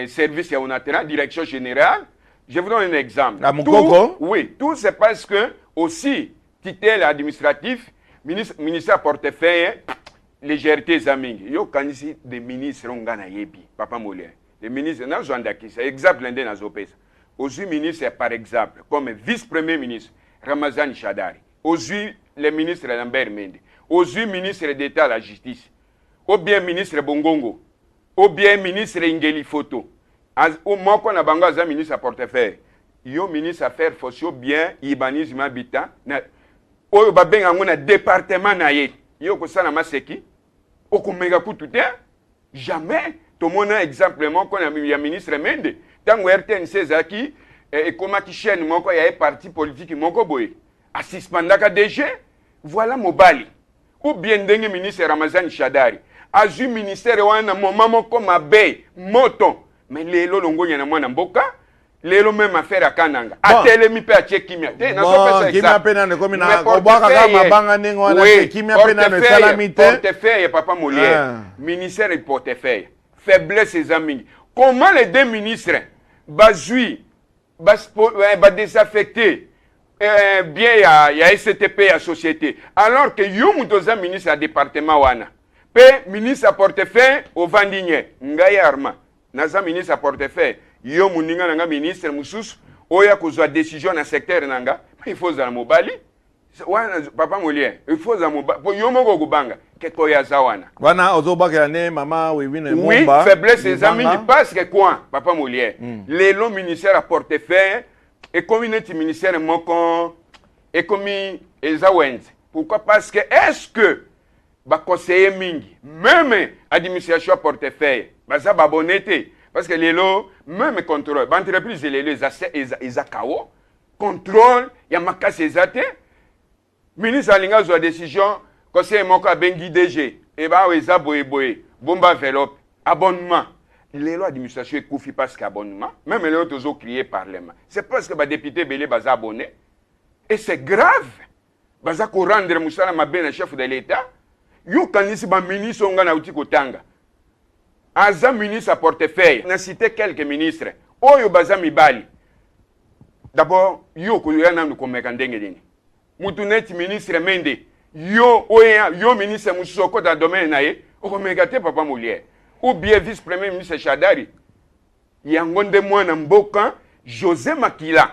service ya onatera direction générale. Je vous donne un exemple. Tout, oui, tout c'est parce que aussi titre administratif ministère portefeuille légèreté zamingi. Yo kanisi des ministres ngana yebi Papa Molière. Les ministres na zondaki c'est exemple l'un des nazopesa. Aujourd'hui, ministre, par exemple, comme vice-premier ministre, Ramazani Chadari. Aujourd'hui, le ministre Lambert Mende. Aujourd'hui, ministre d'État à la justice. Ou bien ministre Bongongo. Ou bien ministre Ingeli Foto. Ou moi, qu'on a bangaza ministre à portefeuille. Yo ministre affaires sociaux bien, urbanisme habitat. Ou bien un département naïe. Yo ko sana maseki. Ou ko mega kututé. Jamais. Tout le monde a exemplement qu'on a mis un ministre Mende. Tant que RTNC Zaki, et comme qui chaîne, il y a un parti politique qui m'a assiste pendant DG, voilà Mobali. Ou bien le ministre Ramazan Chadari. A eu ministère ou un moment comme Abbé, Moton. Mais les lots longo y en a moins boka. Les lots même affaire à Kananga. A télé mi pe a Tchekimia. Kimia pena comme na Obaka Mabanga Nengo, Kimia pena de Salamité. Portefeuille, Papa Molière. Ministère et portefeuille. Faiblesse ses amis. Comment les deux ministres bazui désaffecté bien il y a STP à société alors que yo mutoza ministre à département wana pe ministre à portefeuille au Vandinier ngai arma naza ministre à portefeuille yo muninga nanga ministre mususu oya kozwa décision na secteur nanga il faut za mobali wana Papa Molière il faut za mobali yo moko kubanga keko ya zawana wana ozobaka ne mama wivine oui faiblesse des amis parce que quoi Papa Molière les longs ministères à portefeuille et communauté ministère moko et comme ezawend pourquoi parce que est-ce que ba conseiller mingi même administration à portefeuille baza babonete parce que les lots même contrôle ba entreprise les lots ezakawo contrôle ya makasi ezate ministre alinga zo décision conseiller moko bengi DG et ba weza boye bomba enveloppe abonnement les lois d'administration koufi parce qu'abonnement même les autres ont crié parlement c'est parce que ba député belé baza abonné et c'est grave baza ko rendre musala mabena chef de l'état yo kanisi ba ministre ngana uti kotanga aza ministre à portefeuille na cité quelques ministres oyo baza mibali d'abord yo ko yana ndukomeka ndenge dini mutu neti ministre Mende yo oya yo ministre musoko dans domaine naye okomeka te Papa Molière ou bien vice-premier ministre Chadari yangonde mwana mboka José Makila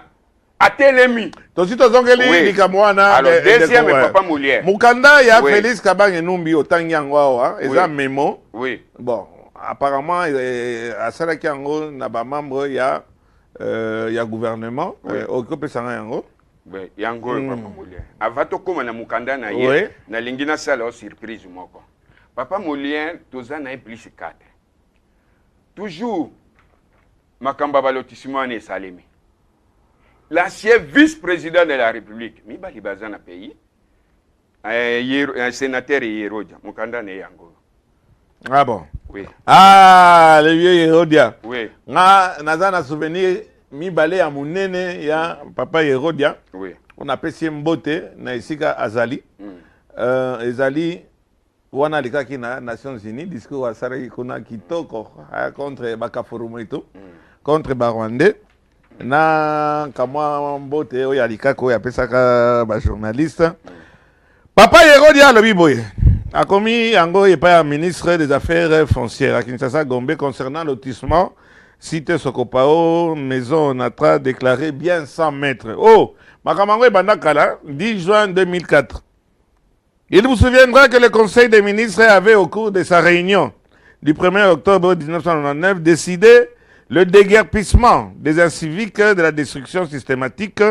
atelemi tosi tozongeli likamwana alors deuxième Papa Molière mukanda ya Félix Kabange Numbi otangi yango awa eza memo oui bon apparemment asalaki yango na ba membre ya gouvernement okopesanga yango yango Papa Molière avato koma na mukanda na ye na lingina sala surprise moko Papa Molière toza na plus 4 toujours makamba balotissement ne salemi l'ancien vice-président de la République mi bali bazana pays sénateur Yerodia mukanda ne yango ah bon oui le vieux Yerodia oui naza na souvenir mi balé ya munene ya papa Yerodia oui on appelle mbote na esika azali ezali wana likaki na Nations Unies discours asaraki kuna kitoko contre bakaforumu eto contre barwandais na kamwa mbote oyo alikaki oyo apesaka bajournaliste papa Yerodia alobi boye akomi yango epai ya ministre des affaires foncières à Kinshasa Gombe concernant lotissement Cité Sokopao, maison Natra, déclarée bien 100 mètres. Oh, Makamango Bandakala, 10 juin 2004. Il vous souviendra que le Conseil des ministres avait, au cours de sa réunion du 1er octobre 1999, décidé le déguerpissement des inciviques de la destruction systématique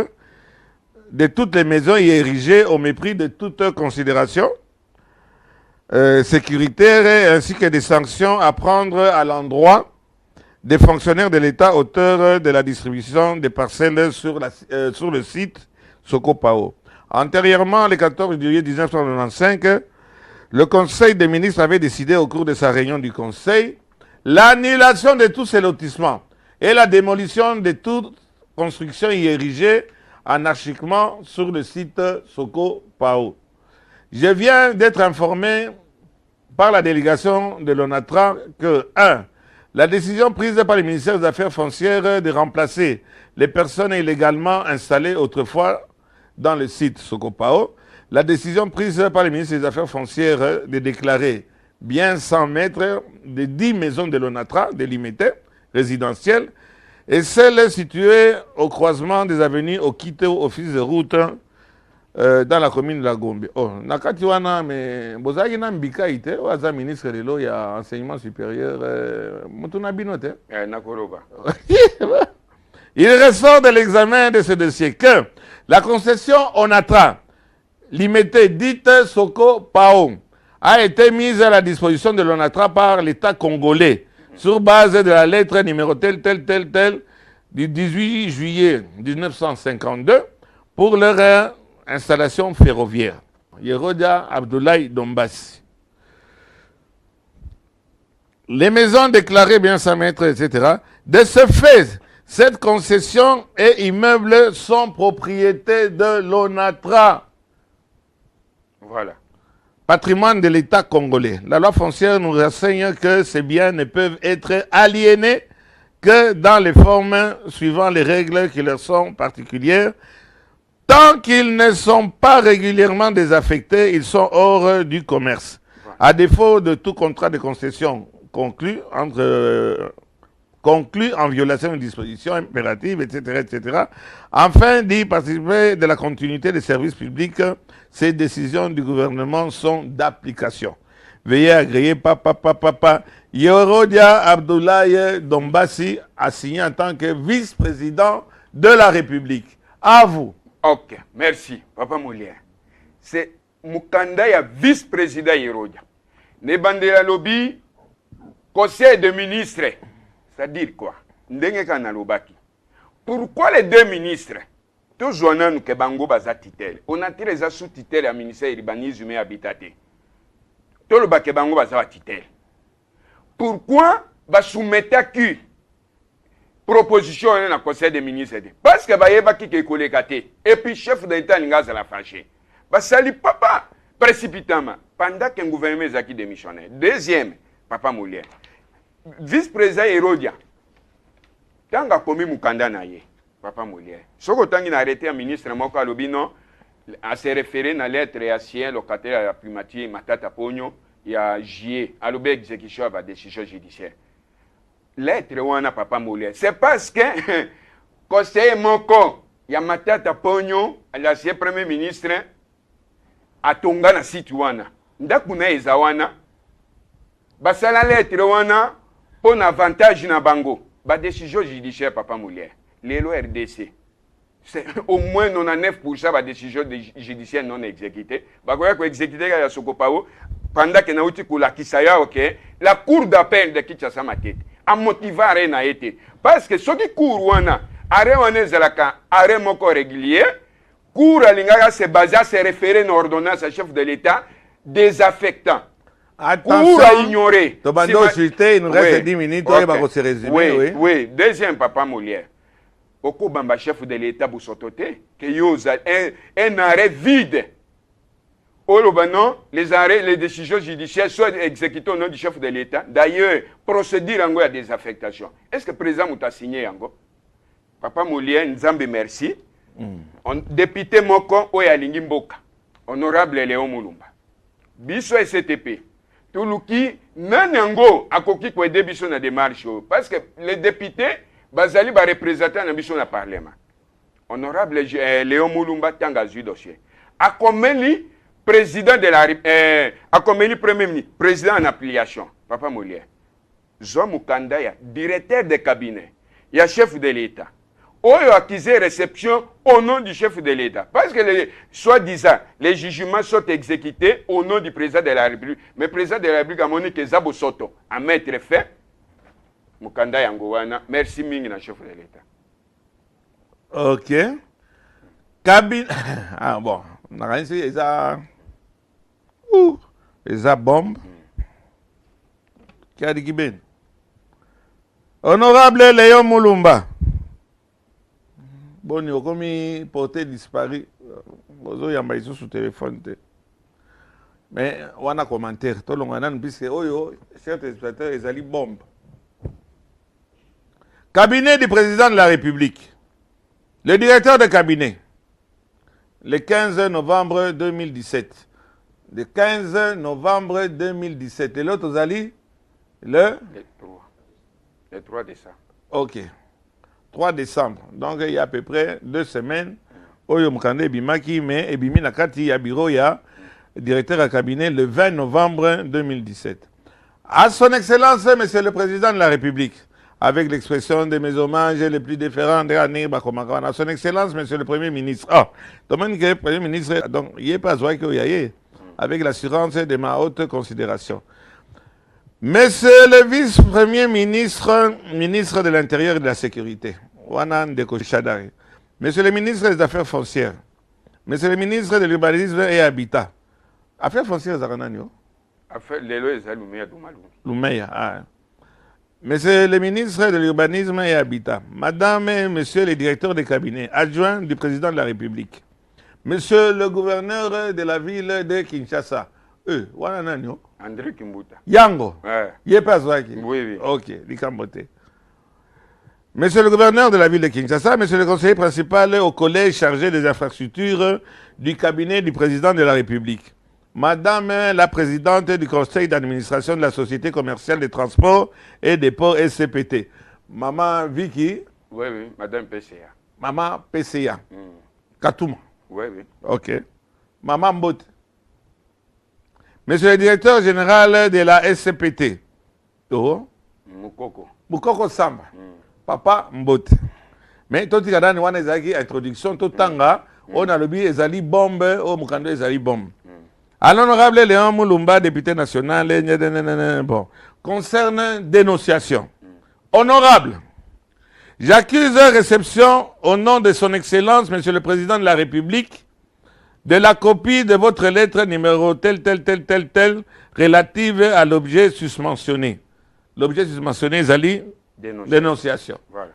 de toutes les maisons y érigées au mépris de toute considération sécuritaire ainsi que des sanctions à prendre à l'endroit des fonctionnaires de l'État auteurs de la distribution des parcelles sur le site Sokopao. Antérieurement, le 14 juillet 1995, le Conseil des ministres avait décidé au cours de sa réunion du Conseil l'annulation de tous ces lotissements et la démolition de toute construction érigée anarchiquement sur le site Soko Pao. Je viens d'être informé par la délégation de l'ONATRA que 1. La décision prise par le ministère des Affaires foncières de remplacer les personnes illégalement installées autrefois dans le site Sokopao, la décision prise par le ministre des Affaires foncières de déclarer bien 100 mètres de 10 maisons de l'ONATRA délimitées, résidentielles, et celles situées au croisement des avenues Okito, office de route, dans la commune de la Gombe. Oh, nakati wana me bozaki na mbika ite waza ministre lelo ya enseignement supérieur mutuna binote. Nakoroba. Il ressort de l'examen de ce dossier que la concession ONATRA, limitée dite Soko Pao, a été mise à la disposition de l'ONATRA par l'État congolais sur base de la lettre numéro tel du 18 juillet 1952 pour leur installation ferroviaire. Yerodia Abdoulaye Dombassi. Les maisons déclarées bien 100 mètres, etc. De ce fait, cette concession et immeubles sont propriété de l'ONATRA. Voilà. Patrimoine de l'État congolais. La loi foncière nous renseigne que ces biens ne peuvent être aliénés que dans les formes suivant les règles qui leur sont particulières. Tant qu'ils ne sont pas régulièrement désaffectés, ils sont hors du commerce. À défaut de tout contrat de concession conclu en violation de dispositions impératives, etc., afin d'y participer de la continuité des services publics, ces décisions du gouvernement sont d'application. Veuillez agréer papa. Yerodia Abdoulaye Dombassi a signé en tant que vice-président de la République. À vous. Ok, merci, Papa Molière. C'est Mukanda ya vice-président Yerodia. Ne bandela lobby, conseil de ministres. C'est-à-dire quoi? Ndenge kana lobaki. Pourquoi les deux ministres? Toujours nous que bango baza titel. On a tiré ça sous titel à ministère urbanisme et habitat. Tout le baké bango baza titel. Pourquoi ba soumettre à qui proposition dans le conseil des ministres? Parce que ba qui est collégaté et puis chef d'État n'inga la fâché. Ba sali papa précipitamment pendant qu'un gouvernement est qui démissionné. Deuxième, Papa Molière. Vice-président Yerodia. Tanga komi mukanda na ye, Papa Molière. Soko tangi na arrêté un ministre moko alobi non à se référer na lettre ya sien locataire à la primature Matata Pogno ya JE alobi exécution ba décision judiciaire. Lettre wana Papa Molière. C'est parce que conseiller moko ya Matata Pogno l'ancien premier ministre atonga na site wana. Ndakuna eza wana. Basala lettre wana pour un avantage na bango. Ba décision judiciaire Papa Molière. Les lois RDC. C'est au moins 99% ba décision judiciaire non exécutée. Ba ko exécuter ya Sokopao pendant que na uti kula kisaya OK. La cour d'appel de Kinshasa Matete a motivé na été parce que ce qui cour wana arrêt wana zelaka arrêt moko régulier cour alingaka se basé à se référer une ordonnance à chef de l'État désaffectant. Attention, pour ignorer. Il nous reste 10 minutes, Okay. On va se résumer. Oui. Deuxième, Papa Molière. Au Bamba chef de l'État, Boussototé, que yosa un arrêt vide. Les décisions judiciaires sont exécutées au nom du chef de l'État. D'ailleurs, procédure en à des affectations. Est-ce que le président m'a signé en Papa Molière, Nzambe, merci. Député Moko, Oyalingi Mboka, honorable Léon Moulumba. Biso STP. Toulouki, nanango, akoki kwa biso na démarche. Parce que les députés, bazali ba représentants na biso na parlement. Honorable Léon Moulumba tanga zu dossier. Akomeli président de la akomeli premier ministre, président en application. Papa Molière. Zo Mukanda ya directeur de cabinet. Ya chef de l'État. Oyo accusé réception au nom du chef de l'État. Parce que, soi-disant, les jugements sont exécutés au nom du président de la République. Mais le président de la République a montré que Zabo Soto a mettre fait. Mukanda Yangowana, merci mingi na chef de l'État. Ok. Cabinet. Ah bon. nakanisi eza eza bombe kiadi kibeni. Honorable Léon Mulumba, boni okomi porté disparu, bozo yamba iso sous téléphone te. Mais wana commentaire to longa nan puisque oyo chers téléspectateurs ezali bombe. Cabinet du président de la République. Le directeur de cabinet, le 15 novembre 2017. Le 15 novembre 2017. Et l'autre, Zali, le 3 décembre. Ok. 3 décembre. Donc, il y a à peu près 2 semaines. Oyo Mkande Bimaki, mais Ebimi Nakati, ya bureau, ya directeur de cabinet, le 20 novembre 2017. À son Excellence, Monsieur le Président de la République, avec l'expression de mes hommages les plus différents de l'année, à son Excellence, Monsieur le Premier ministre. Ah, domaine que le Premier ministre, donc, il n'est pas joyeux qu'il y ait, avec l'assurance de ma haute considération. Monsieur le vice-premier ministre, ministre de l'Intérieur et de la Sécurité, Monsieur le ministre des Affaires foncières, Monsieur le ministre de l'Urbanisme et Habitat. Affaires foncières, Zarananio. Affaires, les lois, c'est Lumeya Doumalou. Lumeya, ah. Monsieur le ministre de l'Urbanisme et Habitat, Madame et Monsieur les directeurs de cabinet, adjoints du président de la République, Monsieur le gouverneur de la ville de Kinshasa, Wanananio. André Kimbuta. Yango. Ouais. Yepazwaki. Oui, oui. Ok, Likambote. Monsieur le gouverneur de la ville de Kinshasa, Monsieur le conseiller principal au collège chargé des infrastructures du cabinet du président de la République, Madame la présidente du conseil d'administration de la Société commerciale des transports et des ports SCPT, Maman Vicky. Oui, oui, Madame PCA. Maman PCA. Katouma. Oui, oui. Ok. Maman Mbote. Monsieur le directeur général de la SCPT. Oh. Mukoko. Mukoko Samba. Papa Mbote. Mais tout le monde a une introduction, tout le temps, on a le but, ezali bombe, au Mukando ezali bombe. À l'honorable Léon Mulumba, député national, bon, concerne dénonciation. Honorable, j'accuse réception au nom de son Excellence, Monsieur le Président de la République, de la copie de votre lettre numéro tel, relative à l'objet susmentionné. L'objet susmentionné, Zali, dénonciation. Voilà.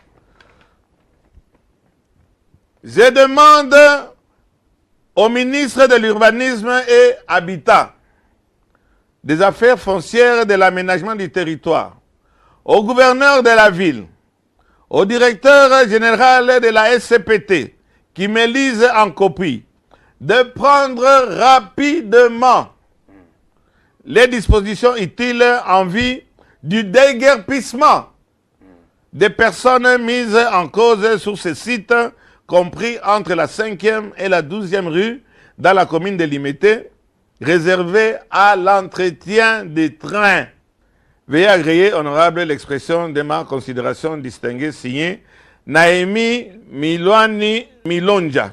Je demande au ministre de l'Urbanisme et Habitat, des Affaires foncières et de l'aménagement du territoire, au gouverneur de la ville, au directeur général de la SCPT, qui me lise en copie, de prendre rapidement les dispositions utiles en vue du déguerpissement des personnes mises en cause sur ce site, compris entre la 5e et la 12e rue, dans la commune de Limité, réservé à l'entretien des trains. Veuillez agréer, honorable, l'expression de ma considération distinguée signée Naemi Milwani Milonja,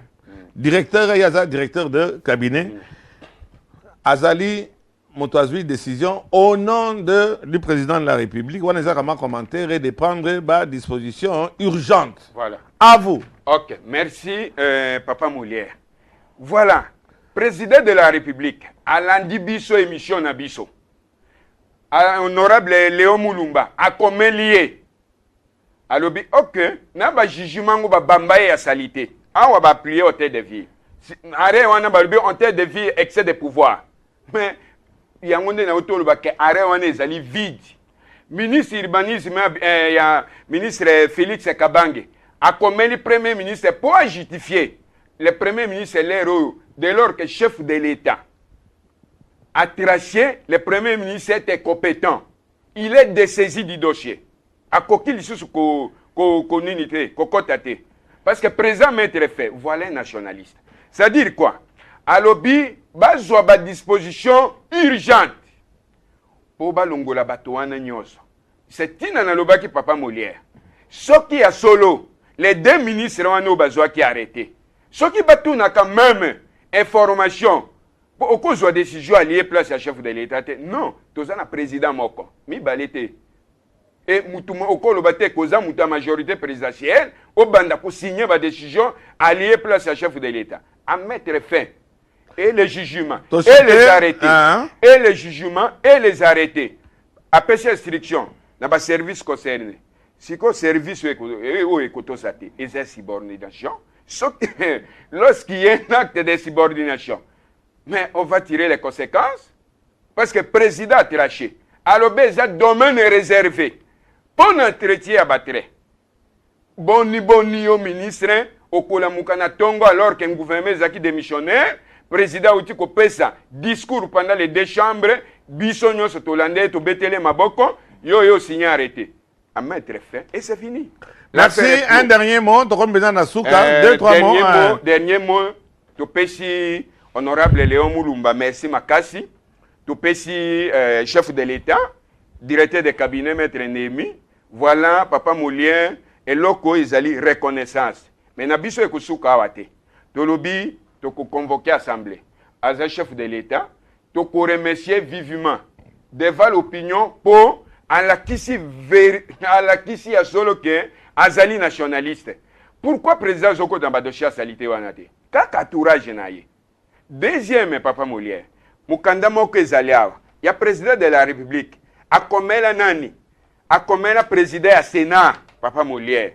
directeur Yaza, directeur de cabinet. Azali Motoazui, décision au nom du président de la République. On a comment commentaire et de prendre des dispositions urgentes. Voilà. À vous. Ok, merci Papa Molière. Voilà, président de la République, Alandi Biso émission Nabiso, honorable Léon Mulumba, a comment lié. Alors, ok, n'a pas jugement ou bambaye à salité. On va plier au terre de vie. Arrêt, on a balbé en terre de vie, excès de pouvoir. Mais, il y a un monde dans autour de arrêt, on est allé vide. Ministre urbanisme, il y a ministre Félix Kabange, a commis le premier ministre pour justifier le premier ministre l'héros dès lors que chef de l'État a traché, le premier ministre était compétent. Il est dessaisi du dossier. À coquille sous unité, cocotate. Parce que présent maître fait, voilà un nationaliste. C'est-à-dire quoi? À lobby, bazoa ba disposition urgente. Pour balongola batoana nyoso. C'est tina na loba ki Papa Molière. Ce qui a solo, les deux ministres ont besoin qui arrêté. Ce qui batou n'a quand même information pour cause de décision alliée place à chef de l'État. Non, tout ça na président moko. Mi balete. Et mutumo okolo bate cause muta majorité présidentielle au banda pour signer ba décision alliée place à chef de l'État. À mettre fin. et les jugements, Toi, et les c'était, arrêtés, hein? et les jugements, et les arrêtés. Après ces instructions, dans le service concerné, si le service est une subordination, lorsqu'il y a un acte de subordination, mais on va tirer les conséquences, parce que le président a traché. Alors, il y a un domaine réservé pour l'entretien à battre. Boni au ministre, au Kolamukana Tongo, alors qu'un gouvernement est démissionnaire, le président a fait discours pendant les deux chambres, Bissonio Sotolandais, Tobetele Maboko, yo signé arrêté. À mettre fait, et c'est fini. Merci. Un dernier mot, tu as besoin de Souka. Deux, trois mots. Dernier mot, tu peux honorable Léon Moulumba, merci Makassi. Tu peux chef de l'État, directeur de cabinet, maître Némi. Voilà, papa Moulien, et loko, ils allaient reconnaissance. Mais Nabiso et Koussouka Awate. Tu l'obis, tu convoqué l'Assemblée. As un chef de l'État, tu remercier vivement devant l'opinion pour à la kisi à solo que azali nationaliste. Pourquoi président Zoko dans Badochia salité wanate? Kaka tourage naie. Deuxième papa Molière. Mukanda moko ezaliawa. Il y a président de la République. A komela nani? A komela président à Sénat papa Molière.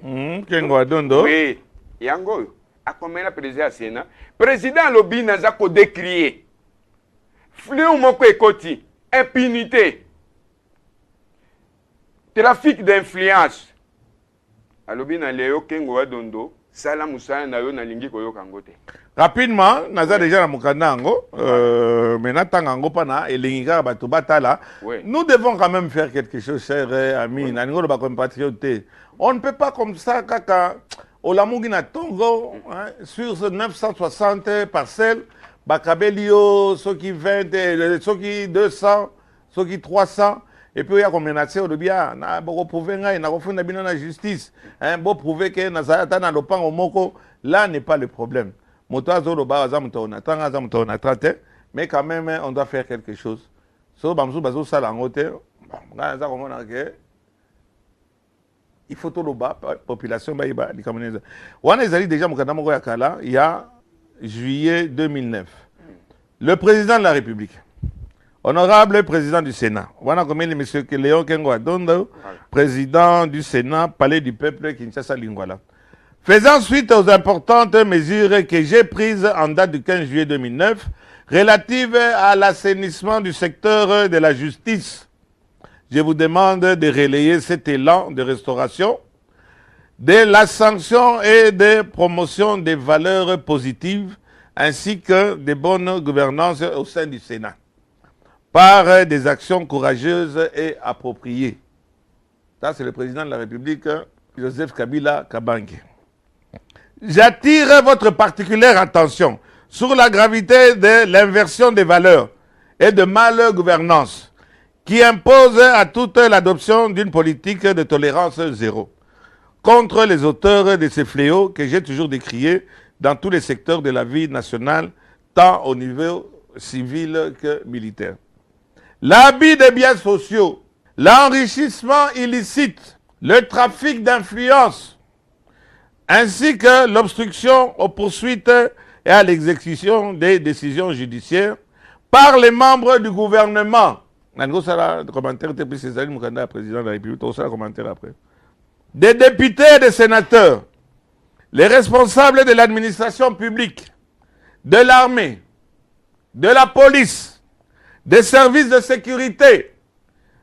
Kengo Adondo. Oui. Yango. A komela président à Sénat. Président Lobi nazako décrié. Fléau moko ekoti. Impunité. Trafic d'influence. Alobi na leo kengo adondo sala musala na yo na lingi koyo kangote. Rapidement, naza déjà na mukanda ango, mais natanga ango pana elinga bato batala. Nous devons quand même faire quelque chose, cher ami. Na ningo ba compatriote. On ne peut pas comme ça kaka olamungi na Tongo sur ce 960 parcelles, bakabelio soki 20, soki 200, soki 300. Et puis il y a combien de au bien na boko prouver ngai na kofunda bino na justice bon prouver que na zata na lopango moko là n'est pas le problème moto azolo ba azamuto na tanga azamuto na traité mais quand même on doit faire quelque chose so bamzu bazo sala ngote nga za komona que il faut tout le bas population ba iba li kamoneza wana ezali déjà mokanda moko ya kala il y a juillet 2009 le président de la République. Honorable président du Sénat, voilà comme il est M. Léon Kengo Adondo, président du Sénat, Palais du Peuple, Kinshasa Lingwala. Faisant suite aux importantes mesures que j'ai prises en date du 15 juillet 2009, relatives à l'assainissement du secteur de la justice, je vous demande de relayer cet élan de restauration, de la sanction et de promotion des valeurs positives, ainsi que de bonne gouvernance au sein du Sénat, par des actions courageuses et appropriées. Ça, c'est le président de la République, Joseph Kabila Kabange. J'attire votre particulière attention sur la gravité de l'inversion des valeurs et de malgouvernance qui impose à toute l'adoption d'une politique de tolérance zéro contre les auteurs de ces fléaux que j'ai toujours décriés dans tous les secteurs de la vie nationale, tant au niveau civil que militaire. L'abus des biens sociaux, l'enrichissement illicite, le trafic d'influence, ainsi que l'obstruction aux poursuites et à l'exécution des décisions judiciaires par les membres du gouvernement. Des députés et des sénateurs, les responsables de l'administration publique, de l'armée, de la police, des services de sécurité,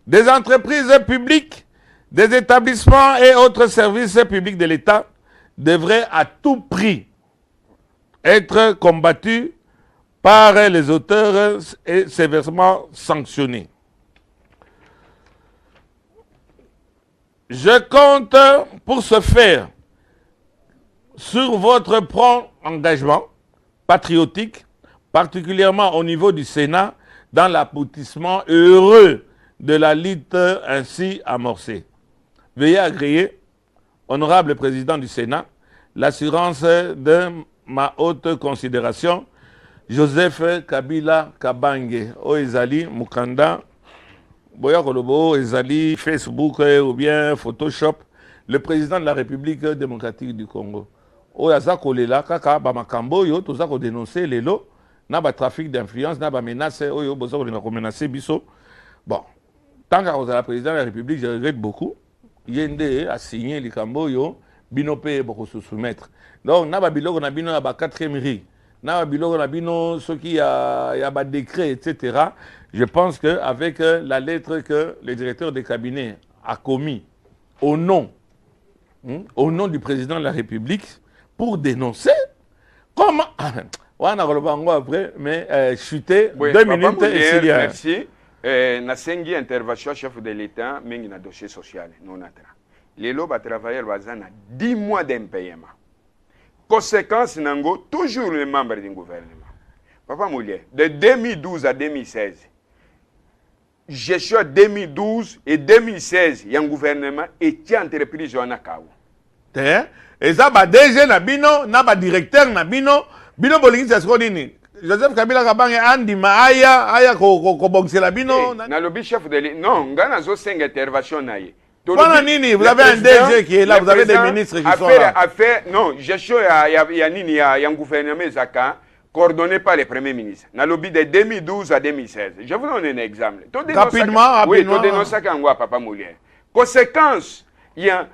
des entreprises publiques, des établissements et autres services publics de l'État devraient à tout prix être combattus par les auteurs et sévèrement sanctionnés. Je compte pour ce faire sur votre prompt engagement patriotique, particulièrement au niveau du Sénat, dans l'aboutissement heureux de la lutte ainsi amorcée. Veuillez agréer, honorable président du Sénat, l'assurance de ma haute considération, Joseph Kabila Kabange, Oezali Mukanda, Boya Kolobo, Ezali, Facebook ou bien Photoshop, le président de la République démocratique du Congo. Oyaza Kolela, Kaka, Bamakambo, Yo, tout ça qu'on dénonçait, les lots. na ba trafic d'influence na ba menace oyo bozo ko menacer biso. Bon, tant que la président de la République, je regrette beaucoup. Yende a signé les Camboyo, Binopé pour se soumettre. Donc, na ba biloko na bino ba 4e riz. Na ba biloko na bino ce qui a ba décret etc. Je pense que avec la lettre que le directeur des cabinets a commis au nom du président de la République pour dénoncer comment on a relevé après mais chuter 2 minutes et merci. Nasengi intervention chef de l'État mengi na dossier social non atra. Les lobes travailleurs bazana 10 mois d'impayement. Conséquence nango toujours les membres du gouvernement. Papa Moulier, de 2012 à 2016. Gestion 2012 et 2016, il y a un gouvernement et qui entreprise en akaou. Et ça ba DG na bino, na ba directeur na bino bolingi ça se nini. Joseph Kabila Kabange andi aya ko boxela bino na lobby chef de non ngana zo 5 intervention na ye. Nini, vous avez un DG qui est là, vous avez des ministres qui sont là. Non, gestion il y a un gouvernement zaka coordonné par le premier ministre. Na lobby de 2012 à 2016. Je vous donne un exemple. Rapidement. Oui, to dénonce ça kangwa papa Moulier. Conséquence, il y a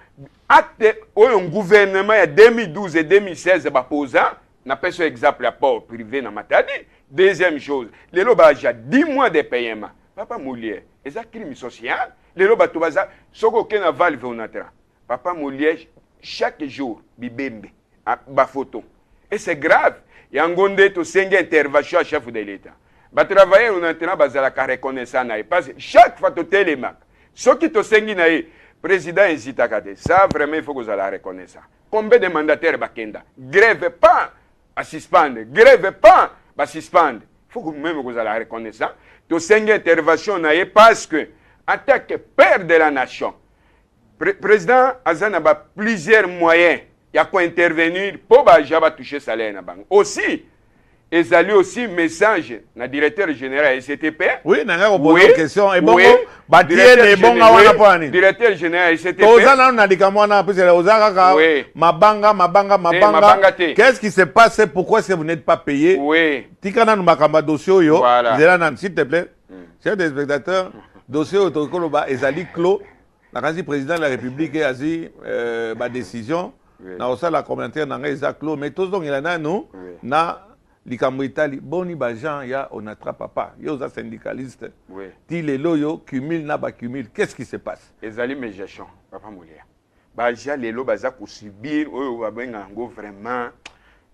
acte un gouvernement il 2012 et 2016 ba posant n'a pas ce exemple à port privé dans Matadi. Deuxième chose, les lobas j'ai 10 mois de paiement. Papa Moulier, et ça crime social. Les lobas tout ça, soko kena valve onatra. Papa Moulier chaque jour bibembe ba photo. Et c'est grave. Il y a un gondé to 5 intervention à chef de l'État. Ba travailler onatra bazala ka reconnaissance na parce que chaque fois to télémac. Ce qui to 5 na président hésite à garder. Ça vraiment il faut que vous allez reconnaître ça. Combien de mandataires bakenda? Grève pas à suspendre, grève pas à suspendre. Il faut que même vous allez reconnaître ça. To 5 intervention na parce que en tant que père de la nation, président Azana a plusieurs moyens. Il y a quoi intervenir pour toucher le salaire. Aussi, ils allaient aussi message na directeur général SCTP. Oui, il y a une question. Et bon, directeur général SCTP. Qu'est-ce qui s'est passé? Pourquoi est-ce que vous n'êtes pas payé? Oui. Tikana nous makamba dossier yo. Voilà. S'il te plaît, chers téléspectateurs, dossier autocollo ezali clos. La président de la République a dit ma décision. Na ça la commentaire na ngai clos. Mais tous donc il y en a nous na likambo Italie boni ba Jean ya on attrape papa. Yo za syndicaliste. Oui. Ti le loyo cumule na ba cumule. Qu'est-ce qui se passe? Ezali mes gestion papa Moulier. Ba ja lelo baza ko subir oyo ba benga ngo vraiment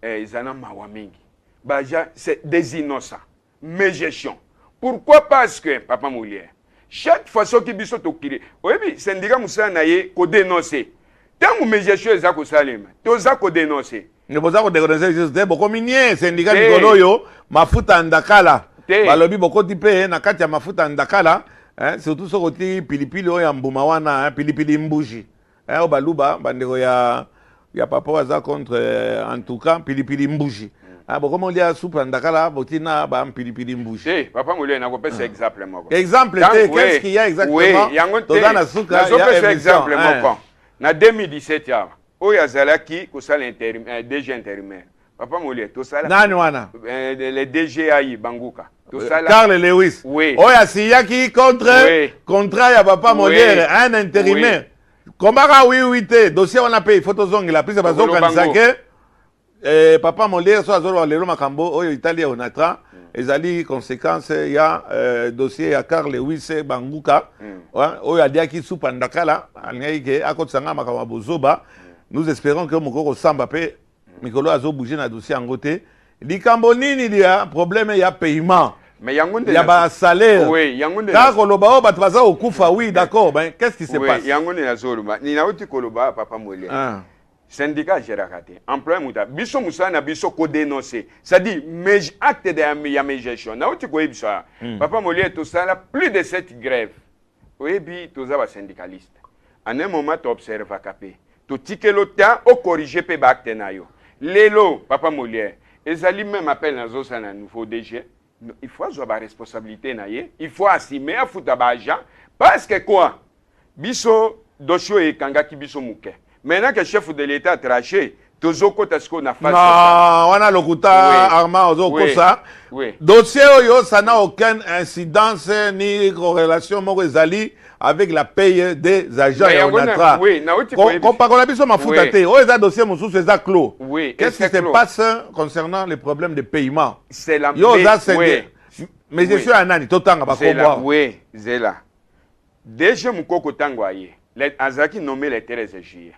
ezana mawa mingi. Ba ja c'est des innocents. Mes gestion. Pourquoi? Parce que papa Moulier chaque fois que biso to kiri oyebi syndicat musana na ye ko dénoncer. Tant que mes gestion eza ko salema. To za ko dénoncer. Ne boza ko dénoncer juste boko minye syndicat mikolo yo mafuta ndakala. Balobi boko tipe na kati ya mafuta ndakala, surtout so koti pilipili oyo mbuma wana pilipili mbuji. O baluba bandeko ya papa waza contre en tout cas pilipili mbuji. Boko mo lia soupe ndakala botina ba pilipili mbuji. Papa Moulier na ko pesa exemple moko. Exemple qu'est-ce qu'il y a exactement? Oui, tozana suka ya exemple moko. Na 2017 ya Oyazalaki kosala DG intérimaire. Papa Moulier to sala nani wana le DGAI Banguka to sala Carl Lewis. Oui. Oyasiyaki contre contrat ya Papa Moulier un intérimaire. Comment oui dossier on a payé photo zong la prise bazo kanisake Papa Moulier so azolo lelo makambo oyo Italia onatra ezali conséquence ya dossier ya Carl Lewis Banguka oyo adiaki supa ndakala alngaike akotsanga makambo bozoba. Nous espérons que Mokoko Samba pe Mikolo azo bouger na dossier en côté. Likambo nini il y a problème il y a paiement. Mais yangonde il y a ba salaire. Oui, yangonde. Ka koloba o batwaza okufa oui d'accord ben qu'est-ce qui se passe? Oui, yangonde na zoluba. Ni na oti koloba Papa Moulier. Syndicat gérakate. Emploi muta biso musana biso ko dénoncer. Ça dit mais acte de ya mes gestion. Na oti ko ebisa. Papa Moulier to sala plus de 7 grèves. Oyebi toza ba syndicaliste. En un moment tu observes capé. To tike le temps au corriger pe bakte na yo. Lelo Papa Moulier, ezali même appel na zo sana nouveau DG. Il faut avoir la responsabilité na ye, il faut assumer à fouta ba agent parce que quoi? Biso dossier e kangaki biso muke. Maintenant que chef de l'État a traché, tozoko tasiko na face. Non, on a le Kouta, Armand, Ozokosa. Oui. Dossier Oyo, ça n'a aucune incidence ni corrélation avec la paye des agents et ONATRA. Oui, Quand on a vu ça, ma foutate, un dossier, c'est clos. Oui. Qu'est-ce qui se passe concernant les problèmes de paiement? C'est la mais je suis un ani, tout le temps, oui, c'est là. Déjà, mon coco tangoye, les Azaki nommé les Thérèse Juillet.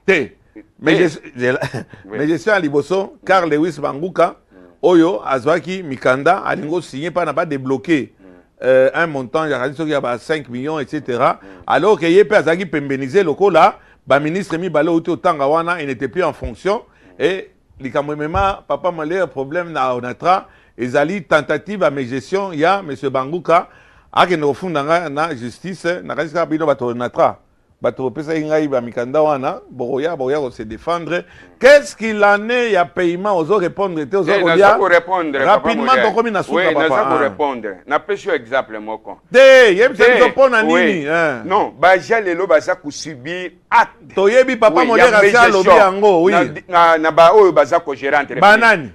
Mais je suis à Liboso, car Lewis Banguka, Oyo, Azwaki, Mikanda, Alingo signé pas n'a pas débloqué un montant, il y a 5 millions, etc. Alors que Yépe Azaki Pembenize, le là, le ministre Mi Balo Outi Otangawana, il n'était plus en fonction. Et Likamwemema, Papa Malé, problème na Onatra, et Zali, tentative à mes gestions, il y a M. Banguka, à qui nous font dans la justice, n'a pas dit que Onatra. Bato pesa ingai ba mikanda wana boya se défendre. Qu'est-ce qu'il en est? Il y a paiement aux autres répondre aux répondre rapidement donc comme na souka papa. Oui, na répondre. Na pêche exemple moko. Yem se répondre nini? Non, ba jalelo baza ku subir acte. Toyebi papa modèle racia lobi yango, oui. Na ba oyo baza ko gérer entreprise. Banani.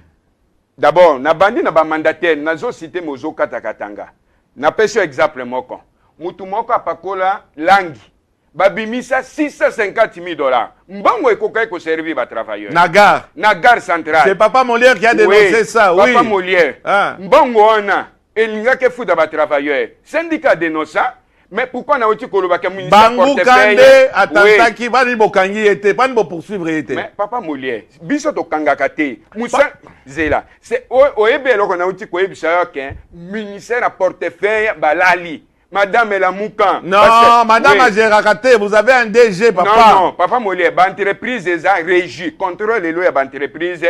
D'abord, na bandi na ba mandataire nazo citer mozo katakatanga. Na pêche exemple moko. Mutu moko apakola langi. Babimisa $650,000. Mbongo ekokai ko servir ba travailleurs. Nagar centrale. C'est Papa Molière qui a dénoncé ça, oui. Papa Molière. Mbongo ona elinga ke fuda ba travailleurs. Syndicat dénonce ça. Mais pourquoi na oti koloba ke ministère portefeuille? Bangou Kande atantaki bani bokangi été, bani bo poursuivre été. Mais Papa Molière, biso to kangaka te. Musa zela. C'est oyebe eloko na oti ko yebisa ke ministère portefeuille balali. Madame Elamoukan. Non, Madame Agerakate, vous avez un DG, papa. Non, Papa Molière, l'entreprise est régie, contrôle les lois de l'entreprise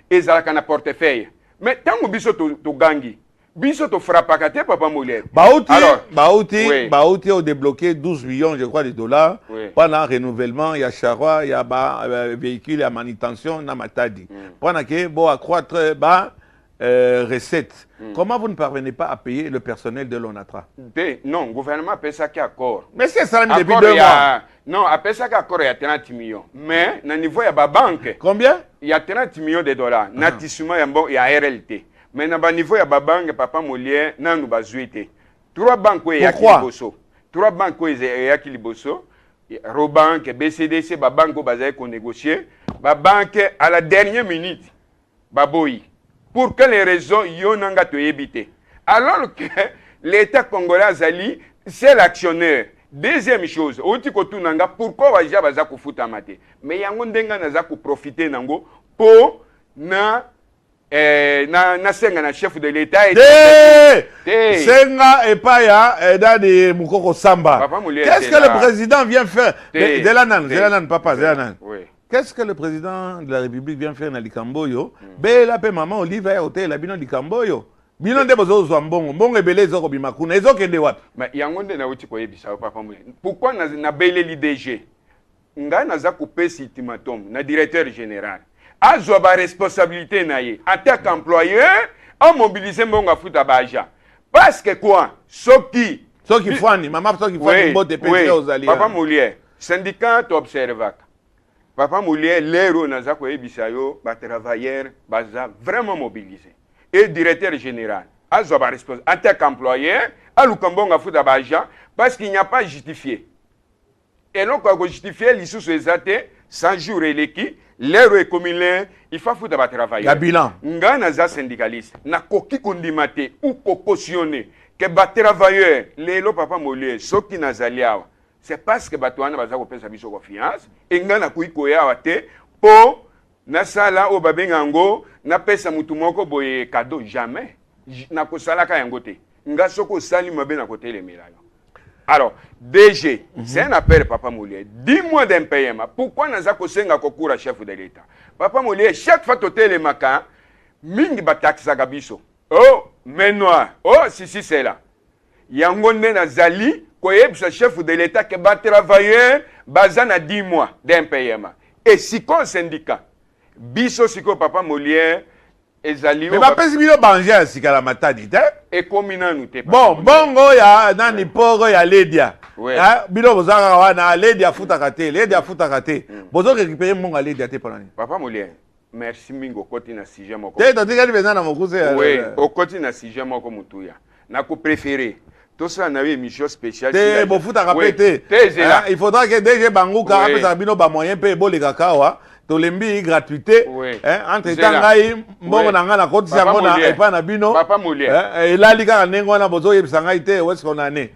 et ça a un portefeuille. Mais tant que biso to gangi, biso to frappakate, Papa Molière. Baouti a débloqué 12 millions, je crois, de dollars. Pendant le renouvellement, il y a charroi, il y a véhicule, il y a manutention, il y a matadi. Pendant que, bon, accroître, recettes. Comment vous ne parvenez pas à payer le personnel de l'ONATRA? Non, le gouvernement a payé ça qui accord. Mais c'est ça depuis 2 mois. Non, a payé ça qui accord, il y a 30 millions. Mais, au niveau, il y a la banque. Combien? Il y a 30 millions de dollars. Natissement, il y a RLT. Mais au niveau, il y a la banque, Papa Molière, il y a 3 banques, il y a Kiliboso. 3 banques, il y a Kiliboso. Robank, BCDC, la banque, il y a négocié. La banque, à la dernière minute, Baboyi. Pour quelles raisons Yonanga te éviter? Alors que l'État congolais Azali, c'est l'actionnaire. Deuxième chose, pourquoi Waja baza kufuta mate? Mais yango ndenga naza ku profiter nango pour na senga na chef de l'État. Senga et Paya Dadi Moukoko Samba. Qu'est-ce que le président vient faire? Zelanan, papa, Zelanan. Oui. Qu'est-ce que le président de la République vient faire dans Likamboyo? Bela pe maman Olive à hôtel la bino Likamboyo. Bino de bozo zambongo, mbongo ebele zoko bimakuna, ezoke de wat. Mais yangonde na uti ko yebisa papa mwe. Pourquoi na bele l'IDG? Nga naza couper ultimatum na directeur général. Azwa ba responsabilité na ye en tant qu'employeur, a mobiliser mbongo afuta baja. Parce que quoi? Soki fwani, maman soki fwani bote pese aux alliés. Papa Molière, syndicat observateur. Papa Molière, l'héros naza ko yebisa yo ba travailleurs baza vraiment mobilisés. Et directeur général, azwa ba responsable en tant qu'employeur, a lukambonga futa baja parce qu'il n'y a pas justifié. Et donc quand justifier l'issue exacte 100 jours et l'équipe, l'héros est comme il faut futa ba travailleurs. Gabilan. Nga naza syndicaliste, na koki kondimate ou ko cautionner que ba travailleurs, lelo Papa Molière, soki nazaliawa. C'est parce que Batouana baza ko pesa biso confiance et nga na kuiko ya wate po na sala o babengango na pesa mutu moko boye cadeau jamais na ko sala ka yango te nga soko sali mabe na côté les mirayo. Alors DG c'est un appel Papa Molière 10 mois d'impayement. Pourquoi naza ko senga ko kura chef de l'État? Papa Molière chaque fois toté les maka mingi bataxa gabiso. Oh mais noir. Oh si c'est là. Yango ne nazali le chef de l'État qui va travailler à 10 mois d'impayement. Et si qu'on syndicat, biso siko Papa Molière, ezali. Mais pas si bilo banger si kala matadi te. Et comme ina nous te. Bon, bongo ya nani poro ya Ledia. Hein, bilo bozaka wana Ledia futa kate, Ledia futa kate. Bozo récupérer mon Ledia te pendant. Papa Molière, merci mingo koti na sujet moko. Te totikali beza na mokuse. Oui, okoti na sujet moko mutuya. Na ko préféré. Tout ça na émission spéciale. Te bofuta kapete. Il faudra que DG Banguka apesa bino ba moyen pe bo le kakawa. Tolembi gratuité entre temps ngai mbongo na nga na koti yango na epa na bino papa Molière elali kaka ndenge wana bozo yebisa ngai te où est-ce qu'on en est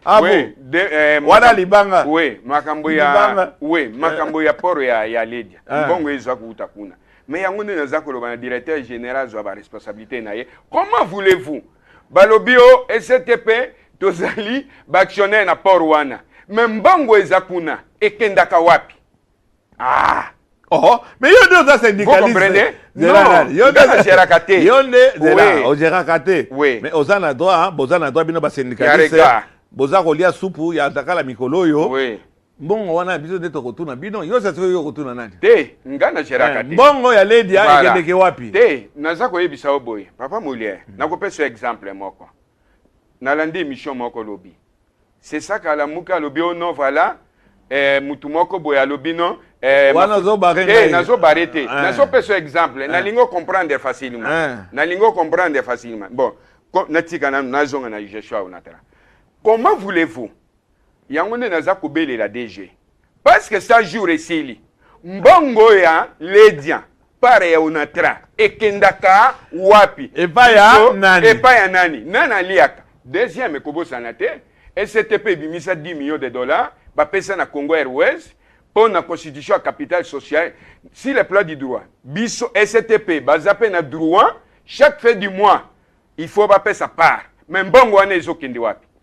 wana libanga makambo ya poro ya Ledia mbongo ezwa kuuta kuna mais yango nde naza koloba na directeur général zwa ba responsabilité na ye. Comment voulez-vous balobio STP tozali ba actionnaire na poro wana mais mbongo eza kuna ekendaka wapi? Oh, mais yo deux syndicalistes. Vous comprenez? Non, yo deux gérakate. Yo deux au gérakate. Oui. Mais ozana droit, bozana droit bino ba syndicaliste. Boza kolia supu ya takala mikolo yo. Oui. Mbongo wana biso de to kotuna bino, yo sa yo kotuna nani? Te, ngana gérakate. Mbongo ya Ledia ekendeke wapi? Te, naza ko yebisa oboy. Papa Molière, nakopesa exemple moko. Nalandi émission moko lobi. C'est ça kala muka lobi ono voilà. Mutu moko boya lobi non. Nazo barrete. Nazo peso exemple. Nalingo comprendre facilement. Nalingo comprendre facilement. Bon, natika nazo na Joshua onatara. Comment voulez-vous? Yangone naza kobele la DG. Parce que ça jour esili. Mbongo ya Ledia pare ya onatra ekendaka wapi? Epa ya nani? Epa ya nani? Nana liaka. Deuxième kobo sanate. STP bimisa 10 millions de dollars. Bapesa na Congo Airways pour la constitution à capital social. Si le plan du droit, biso STP, bazape na droit, chaque fin du mois, il faut payer sa part. Même bon,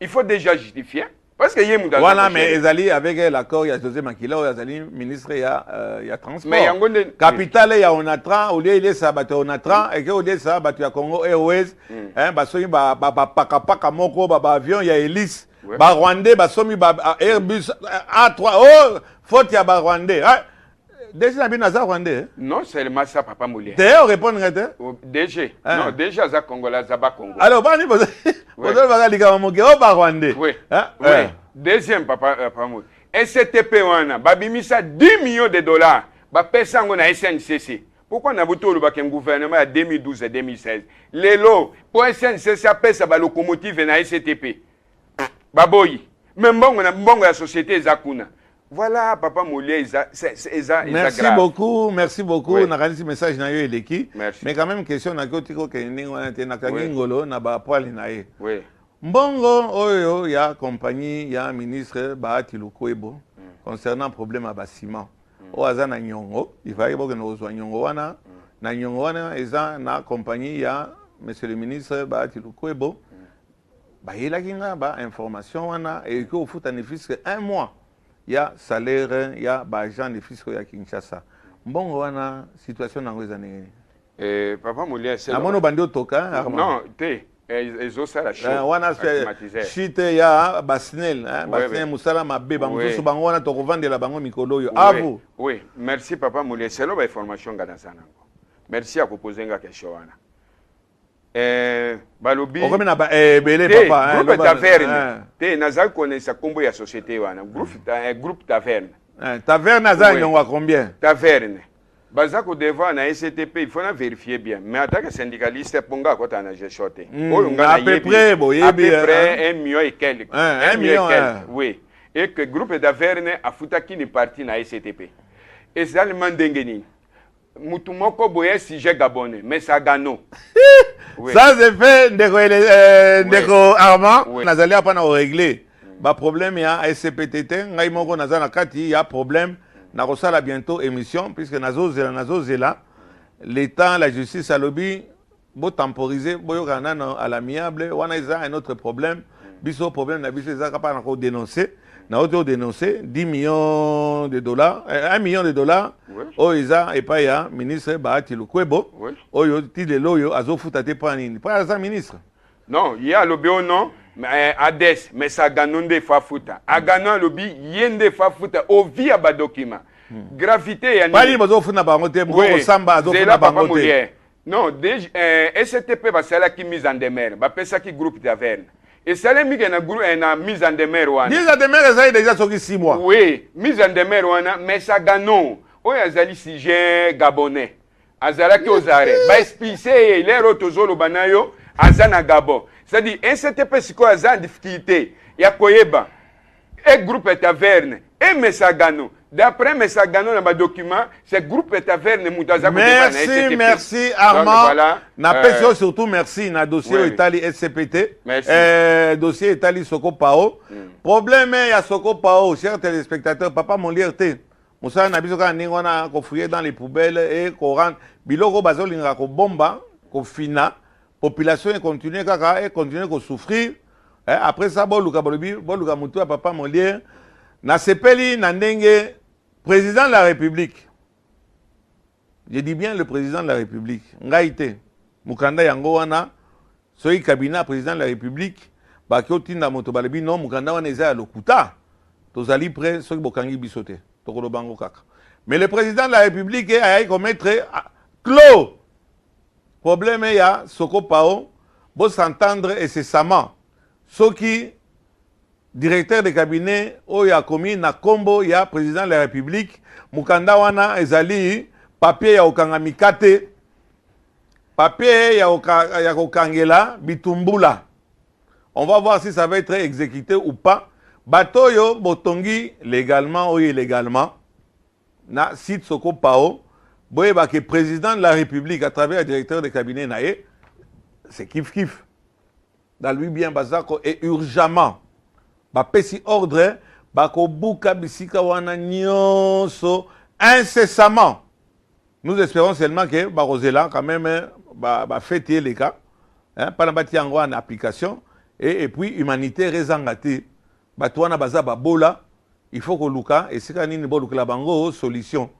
il faut déjà justifier. Parce que voilà, mais Ezali, avec l'accord, il y a José Makila, Ezali, ministre, il y a transport. Mais il y a capital, il y a Onatra, au lieu il y a ça, Onatra, et au lieu de ça, il y a Congo Airways, paka moko, avion, il y a Hélice. Ba Rwandais ba somi ba Airbus A3 oh faute ya ba Rwandais déjà na bina za Rwandais non seulement ça papa Molière te répondre ngate DG non déjà za Congolais za ba Congo alors bani bozo ba lika moke oh ba Rwandais oui deuxième papa Molière STP wana ba bimisa 10 millions de dollars ba pesa ngo na SNCC. Pourquoi on a voté le gouvernement en 2012 et 2016 les lots pour SNCC a pesa ba locomotive na STP baboyi mais mbongo na mbongo ya société ezakuna. Voilà papa Molière merci grave. Merci beaucoup na kanisi message na yo eleki mais quand même question na kotiko ke ndingo wana te na kangingolo na ba poali na ye mbongo oyo ya compagnie ya ministre Bahati Lukwebo concernant problème à bâtiment o azana nyongo il va y avoir que nous nyongo wana na nyongo wana eza na compagnie ya monsieur le ministre Bahati Lukwebo. Il y a une information et qu'il faut un mois. Il y a salaire, il y a l'argent de fisc à Kinshasa. Bon, il y a une situation dans les années. Papa Molière, c'est. Non, tu ils ont ça la chose. Chite ya Basnel, Basnel Moussala Mabé, Bangoso Bangona, Tokovande la Bango Mikolo. À vous. Oui, merci Papa Molière. C'est l'information Ganasana. Merci à vous poser une question. Balobi on remena belé papa groupe taverne te nazal connaître combo ya société wana groupe taverne taverne nazal nyongo combien taverne bazako devant na STP il faut na vérifier bien mais en tant que syndicaliste ponga kota na gestion te à peu près à peu près 1 million et quelques 1 million oui et que groupe taverne afuta kini parti na STP et ça le mandengeni mutumoko boye sujet gabonais mais ça gano. Oui. Ça c'est fait ndeko Armand nazali apana o régler ba problème ya SCPTT ngai moko nazana kati ya problème na kosala bientôt émission puisque nazozela l'état la justice a lobby bo temporiser boyo kana à l'amiable wana isa un autre problème biso problème na biso ezaka pa na ko dénoncer na auto dénoncer 10 millions de dollars 1 million de dollars o isa et pas ya ministre Bahati Lukwebo oyo ti de loyo azofuta te pa nini pas ça ministre non il y a lobby non mais ades mais ça ganonde fa futa agana lobby yende fa futa o via ba document gravité ya pas ni bazo funa bango te mboko samba azofuna bango te non STP ba sala ki mise en demeure ba pesa ki groupe taverne. Et ça les mis na mise en demeure. Mise en demeure ça déjà sur 6 mois. Oui, mise en demeure mais ça gagne. O yazali sujet gabonais. azalaki aux arrêts baexplice lero tozoloba na yo aza na Gabon. C'est-à-dire NCTP sikoyo aza en difficulté ya koyeba et groupe taverne et Mesagano. D'après Mesagano dans ma document, c'est groupe taverne Moutaza. Merci Armand. Voilà, surtout merci na dossier Itali SCPT. Dossier Itali Soko Pao. Problème ya Soko Pao, chers téléspectateurs, papa mon lierté. Moussa na biso ka ningona ko fouiller dans les poubelles et ko rendre biloko bazolinga ko bomba, ko fina, population continue kaka et continue ko souffrir. Après ça boluka bolobi, boluka mutu papa mon lier. Na sepeli na ndenge président de la République. Je dis bien le président de la République. Ngaïté, Mukanda yango wana, soy cabinet président de la République, ba kyotinda moto balebi non Mukanda wana eza lokuta. Tozali prêt soy bokangi bisote. Tokolo bango kaka. Mais le président de la République a commettre clos. Problème ya Soko Pao, bo s'entendre incessamment. Ce qui directeur de cabinet oya commis na kombo ya président de la République Mukanda wana ezali papier ya okangamikate papier ya okangela bitumbula. On va voir si ça va être exécuté ou pas. Batoyo botongi légalement ou illégalement na site Soko Pao boyeba que président de la République à travers le directeur de cabinet nae c'est kiff dans lui bien bazako et urgemment ba pesi ordre ba ko buka bisika wana nyonso incessamment. Nous espérons seulement que ba Rosela quand même ba fêter les cas hein pas bati yango en application et puis humanité rezangate ba toana baza ba bola il faut que luka et sika nini boluka la bango solution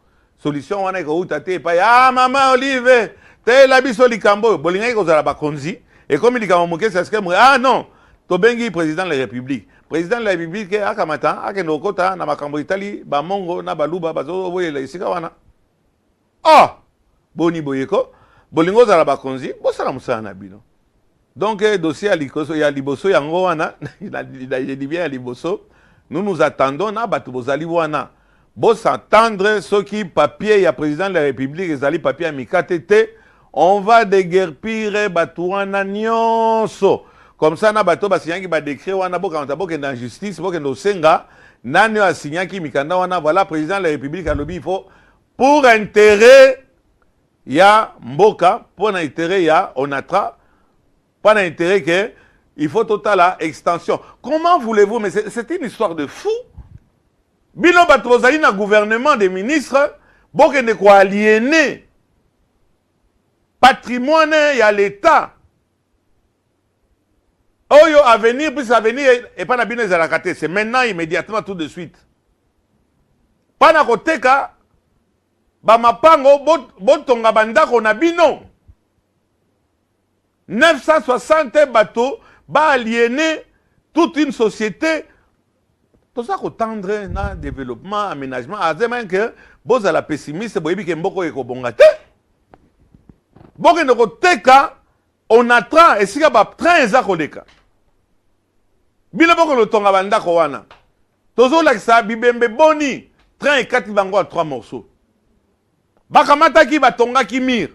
wana ko utate pa ya mama Olive te la biso likambo bolinga ko zala ba konzi et comme likambo moke c'est ce que ah non to bengi président de la République. Président de la République akamata akendo kota na makambo Itali ba mongo na baluba bazo boyela isika wana. Ah boni boyeko bolingo za la bakonzi bosala musana bino. Donc dossier alikoso ya liboso yango wana je dis bien liboso nous attendons na batu bozali wana bo s'entendre ce qui papier ya président de la République ezali papier amikate te on va déguerpir batu wana nyonso. Comme ça, na bato ba signaki ba décret wana boka boka dans justice boka no senga nani a signaki mikanda wana voilà président de la République a lobby il faut pour intérêt ya mboka pour intérêt ya onatra pas d'intérêt que il faut total la extension. Comment voulez-vous mais c'est une histoire de fou. Bino bato bozali na gouvernement des ministres boka ne ko aliéner patrimoine ya l'état. Oyo avenir, plus avenir, et pas na bino ezalakate, c'est maintenant, immédiatement, tout de suite. Pas na koteka, ba mapango, botonga bandako na bino. 960 bateaux, ba aliéner toute une société. Tout ça ko tendre na développement, aménagement, azema que boza la pessimiste, boyebi ke mboko eko bongate. Boke no koteka, on attend, et si ba train ezakoleka. Bino boko lo tonga bandako wana. Tozo lakisa bibembe boni. Train ekati bango à 3 morceaux. Bakamata ki batonga ki mir.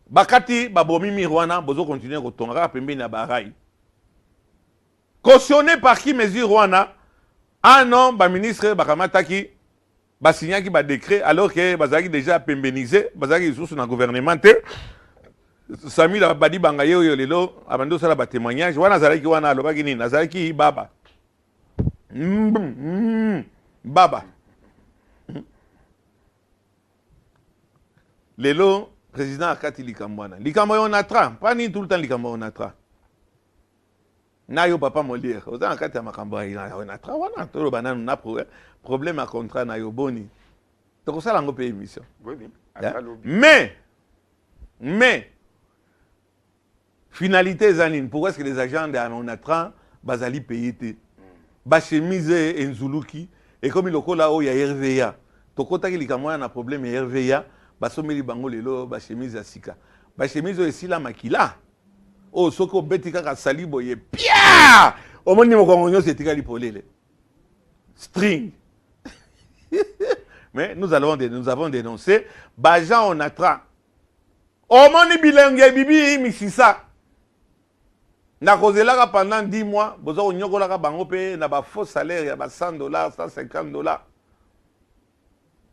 Bakati babomi mir wana bozo continuer ko tonga pembe na barai. Cautionné par qui mesure wana? Ah non, ba ministre bakamata ki ba signa ki ba décret alors que bazaki déjà pembenisé, bazaki sous na gouvernement. Sami la badi banga yo lelo abando sala ba témoignage wana zalaki wana alobaki nini nazalaki baba baba lelo président akati likambwana likambo on atra pas ni tout le temps likambo on atra na yo papa molière oza akati ya makambo on atra wana to bana na problème à contrat na yo boni to sala ngo pe émission mais finalité zanine pourquoi est-ce que les agents de Onatra bazali payé ba chemise enzuluki et comme il lokola o ya RVA to kota ki likamwa na problème ya RVA ba someli bango lelo ba chemise ya sika ba chemise esila makila o soko betika ka salibo ye pia omoni mo kongonyo setika lipolele string mais nous avons dénoncé. Bajan Onatra. Au moni bilingue bibi misisa. Na kozela pendant 10 mois, bozo nyokola ka bango pe na ba faux salaire ya ba $100, $150.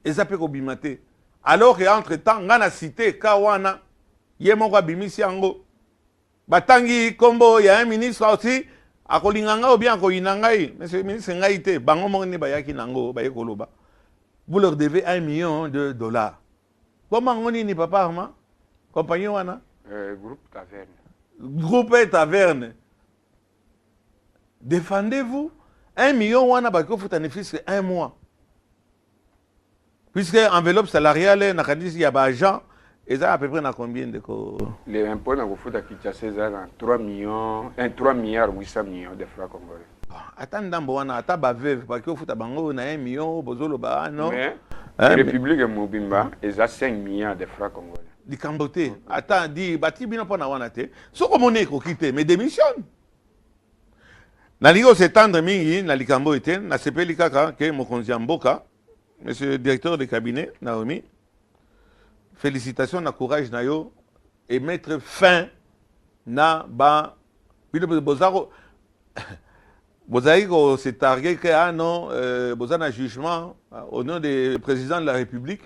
Et ça peut kobimate. Alors que entre temps ngana cité kawana yemoko bimisi yango. Batangi kombo ya un ministre aussi akolinganga ou bien akoyinangai. Monsieur le ministre ngaite bango mo ne bayaki nango bayekoloba. Vous leur devez $1 million. Comment on ni papa Armand? Compagnie wana? Groupe Taverne. Groupe Taverne. Défendez-vous. $1 million wana bako futa ne fils que 1 mois. Puisque enveloppe salariale na kadisi ya ba agent et ça à peu près na combien de ko Les impôts na futa Kinshasa za 3 milliards 800 millions de francs congolais. Attends ndambo wana ata ba veuve bako futa bango na 1 million bozolo ba non. Mais la République Mobimba est à 5 milliards de francs congolais. Di Cambote. Attends, di bati bino pona wana te. So comme on est kokite mais démissionne. Na ligo s'étendre mingi na likambo ete na sepeli kaka ke mokonzi mboka. Monsieur le directeur de cabinet Naomi. Félicitations na courage na yo et mettre fin na ba bino bozaro Bozako s'est targué que ah non bozana jugement au nom du président de la République.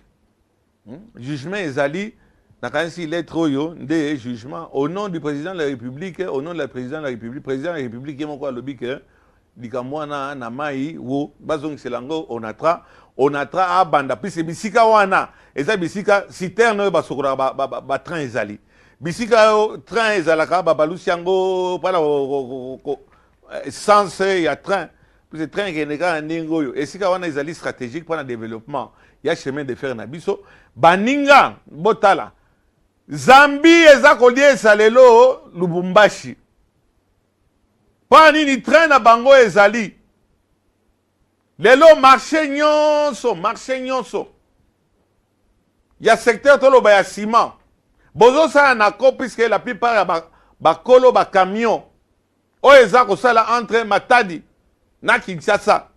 Jugement ezali na kansi lettre yo de jugement au nom du président de la République, au nom de la président de la République, président de la République qui moko lobi que likamwana na mai wo bazong selango onatra abanda puis bisika wana eza bisika citerne basokora ba train ezali bisika train ezalaka ba balusiango pala sans ya train puis train qui neka ndingo yo esika wana ezali stratégique pour le développement ya chemin de fer na biso baninga botala Zambi eza kolie salelo Lubumbashi pani ni train na bango ezali lelo marché nyonso ya secteur tolo ba ya ciment bozo sa na ko puisque la plupart ya ba kolo ba camion o eza ko sala entre Matadi na Kinshasa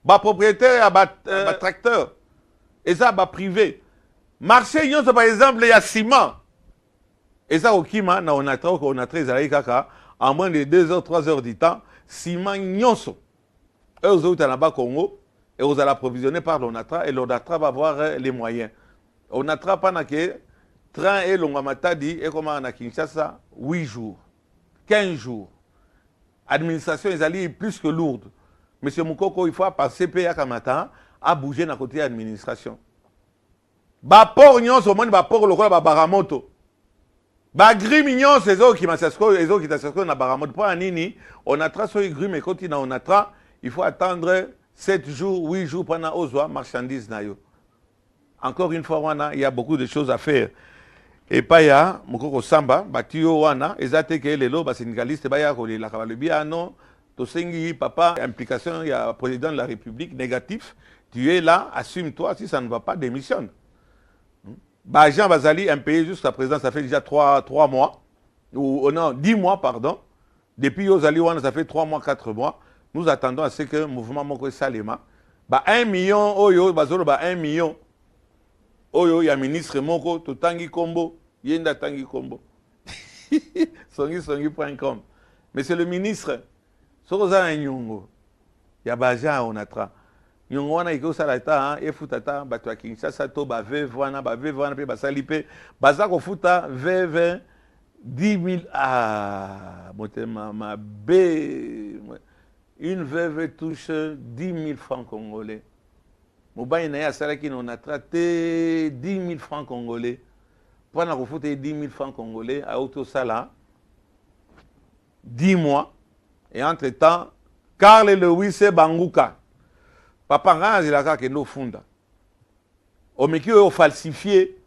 ba propriétaire ya ba tracteur eza ba privé marché nyonso par exemple ya ciment eza okima na onatra ezali kaka en moins de 2 heures 3 heures du temps ciment nyonso eux autres à la Congo et vous allez approvisionner par l'ONATRA et l'ONATRA va avoir les moyens. ONATRA pendant que train et Longamatadi et comment à Kinshasa 8 jours, 15 jours. Administration est allée plus que lourde. Monsieur Moukoko, il faut passer PA Kamata à bouger dans côté administration. Bapor nyon so monde bapor lokola ba baramoto. Ba gris mignon ces autres qui m'assasko les autres qui t'assasko na baramoto pas nini ONATRA so gris mais quand il na ONATRA il faut attendre 7 jours, 8 jours pendant Ozoa, marchandises nayo. Encore une fois, wana, il y a beaucoup de choses à faire. Et pas ya, mokoko samba, batio wana, ezate ke lelo, ba syndicaliste, ba ya koli la kabalubia, non, to sengi, papa, implication, il y a président de la République, négatif, tu es là, assume-toi, si ça ne va pas, démissionne. Ba Jean Bazali, un pays jusqu'à présent, ça fait déjà 3 mois, ou non, 10 mois, pardon. Depuis Ozali wana, ça fait 3 mois, 4 mois. Nous attendons à ce que le mouvement Moko Salema, 1 million, oyo, bazolo, 1 million, oyo, il y a ministre Moko, to Tangi Kombo, yenda Tangi Kombo. Songi.com. Monsieur le ministre, Soza un nyongo, il y a Baja Onatra. Nyongo wana iko salata, e futata, batwa Kinshasa to ba veuve wana pe basalipe, bazako futa veuve 10 000 motema ma bé. Une veuve touche 10 000 francs congolais. Moubaye na ya salaki on a traité 10 000 francs congolais. Pendant qu'on foutait 10 000 francs congolais à Autosala, 10 mois. Et entre-temps, Karl Lewis Banguka. Papa Ngan Zilaka ke no funda. Omeki o falsifié.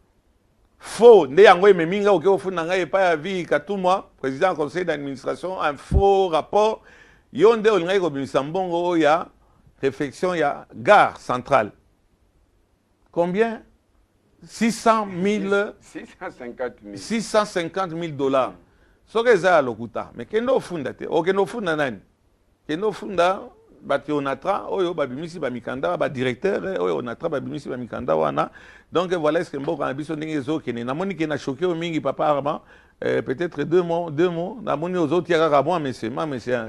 Faux. Nde yango meminga oke o funda ngai pa ya vi Katumwa, président du conseil d'administration, un faux rapport. Yonde olingai ko bimisambongo ya réflexion ya gare centrale. Combien? 650 000 dollars. Soke za lokuta. Mais kendo funda te. O kendo funda nani? Kendo funda bati onatra oyo babimisi bamikanda badirecteur oyo onatra babimisi bamikanda wana. Donc voilà ce que mboka na biso ndenge ezokende. Namoni ke na choqué o mingi papa Armand, peut-être deux mots. Namoni ozoti kaka bon monsieur,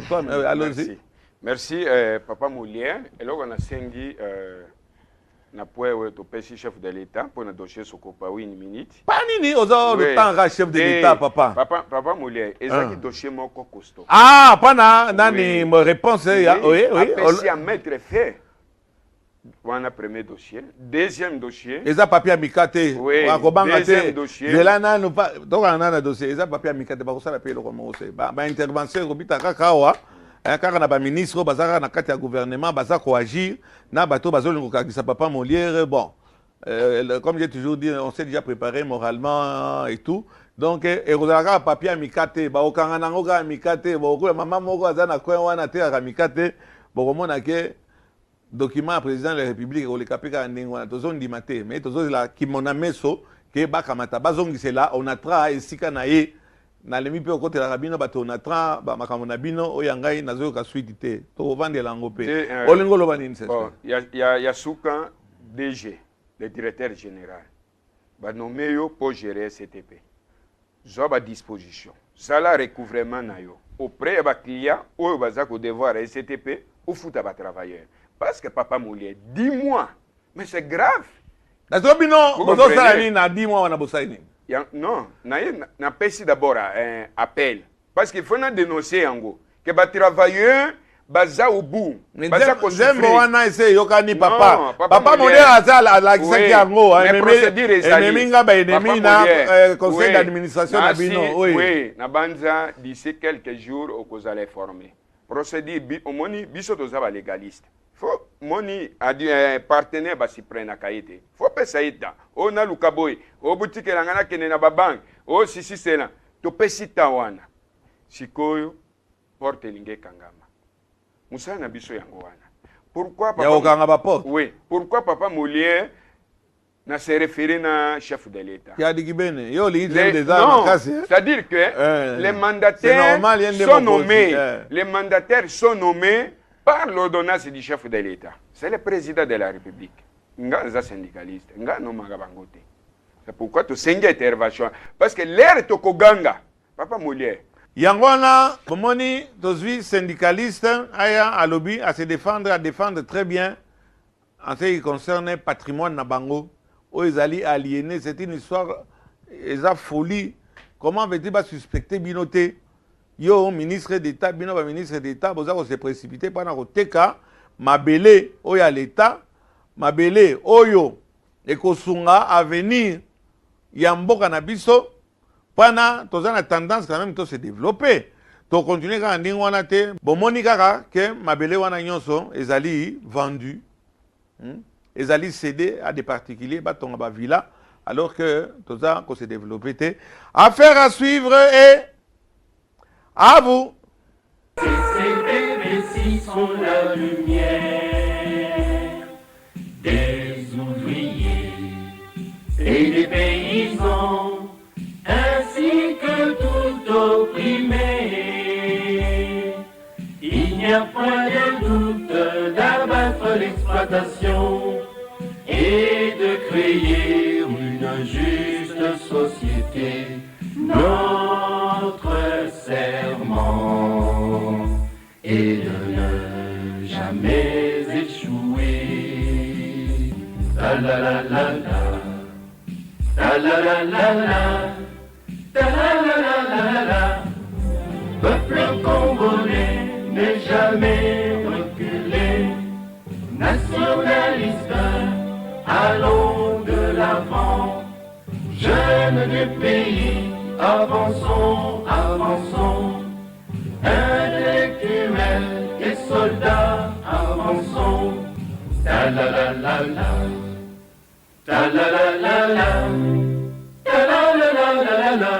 toi allons-y. Merci papa Molière. Et là on a sengi na poe to pesi chef de l'état pour na dossier sokopa une minute. Pas nini ozo le temps ra chef de l'état papa. Papa Molière, ezaki dossier moko costaud. Ah, pas nani me réponse oui. Pesi à mettre fait. Voilà premier dossier. Deuxième dossier. Eza papier mikate. Oui. Deuxième dossier. De là nanu pas donc na dossier eza papier mikate ba ko sala papier le comment c'est. Ba intervention robita kakawa. Car na ba ministre bazaka na kati ya gouvernement bazako agir na bato bazolingo kakisa papa Molière bon comme j'ai toujours dit on s'est déjà préparé moralement et tout donc et rozaka papier mikate ba okanga nango ka mikate ba okula mama moko azana coin wana te ka mikate bo komona ke document président de la République o le kapeka ndingo na tozondi mate mais tozozela kimona meso ke bakamata bazongisela on atra esika na ye na lemi pe okotela rabino bato na tra ba makambo na bino oyangai nazo ka suite te to vandela ngope olingo loba nini c'est bon ya souka DG le directeur général ba nommé yo pour gérer STP zo ba disposition sala recouvrement na yo auprès ba client ou baza ko devoir STP ou futa ba travailleur parce que papa Molière 10 mois mais c'est grave nazo bino bozo sala ni na 10 mois wana bosaini. Non, na pesi d'abord un appel parce qu'il faut na dénoncer yango que ba travailleur baza au bout baza ko souffrir. Zembo wana ese yokani papa. Papa Molière azala la kisaki yango eneminga ba enemi na conseil d'administration na bino. Oui, na banza d'ici quelques jours au cause aller former. Procédure omoni biso toza ba légaliste. Faut moni a dit partenaire ba si prenne kaité. Faut pas ça ita. On a lukaboy. O boutique la ngana kene na ba bank. O sisi sela. To pesi tawana. Sikoyo porte linge kangama. Musa na biso yango wana. Pourquoi papa? Ya okanga ba porte. Oui. Pourquoi papa Molière na se référer na chef de l'État? Ya digibene. Yo li des armes cassées. C'est-à-dire que les mandataires sont nommés. Les mandataires sont nommés par l'ordonnance du chef de l'État. C'est le président de la République. Nga syndicaliste. Nga no magabangote. C'est pourquoi tu sens intervention. Parce que l'air tokoganga. Papa Molière. Yangwana, bomoni, tozui syndicaliste, aya à lobby, à se défendre, à défendre très bien en ce qui concerne le patrimoine Nabango. Où ils allaient aliéner, c'est une histoire, ils ont folie. Comment veux-tu pas suspecter Binoté? Yo ministre d'État, bino ba ministre d'État, bozako se précipiter pendant que teka mabele oya l'État, mabele oyo ekosunga avenir ya mboka na biso pana tozana tendance quand même to se développer. To continuer ka ndinga wana te, bomoni kaka ke mabele wana nyonso ezali vendu. Ezali cédé à des particuliers batonga ba villa alors que toza ko se développer te. Affaire à suivre et à vous. Ces bébés sont la lumière des ouvriers et des paysans, ainsi que tout opprimé. Il n'y a point de doute d'abattre l'exploitation et de créer une juste société. Notre serment est de ne jamais échouer. La la la la la, la la la la la, la la la la la la. Peuple congolais n'est jamais reculé. Nationaliste, allons de l'avant. Jeunes du pays, avançons, avançons, intellectuels et soldats, avançons. Ta la la la la, ta la la la la, ta la la la la la.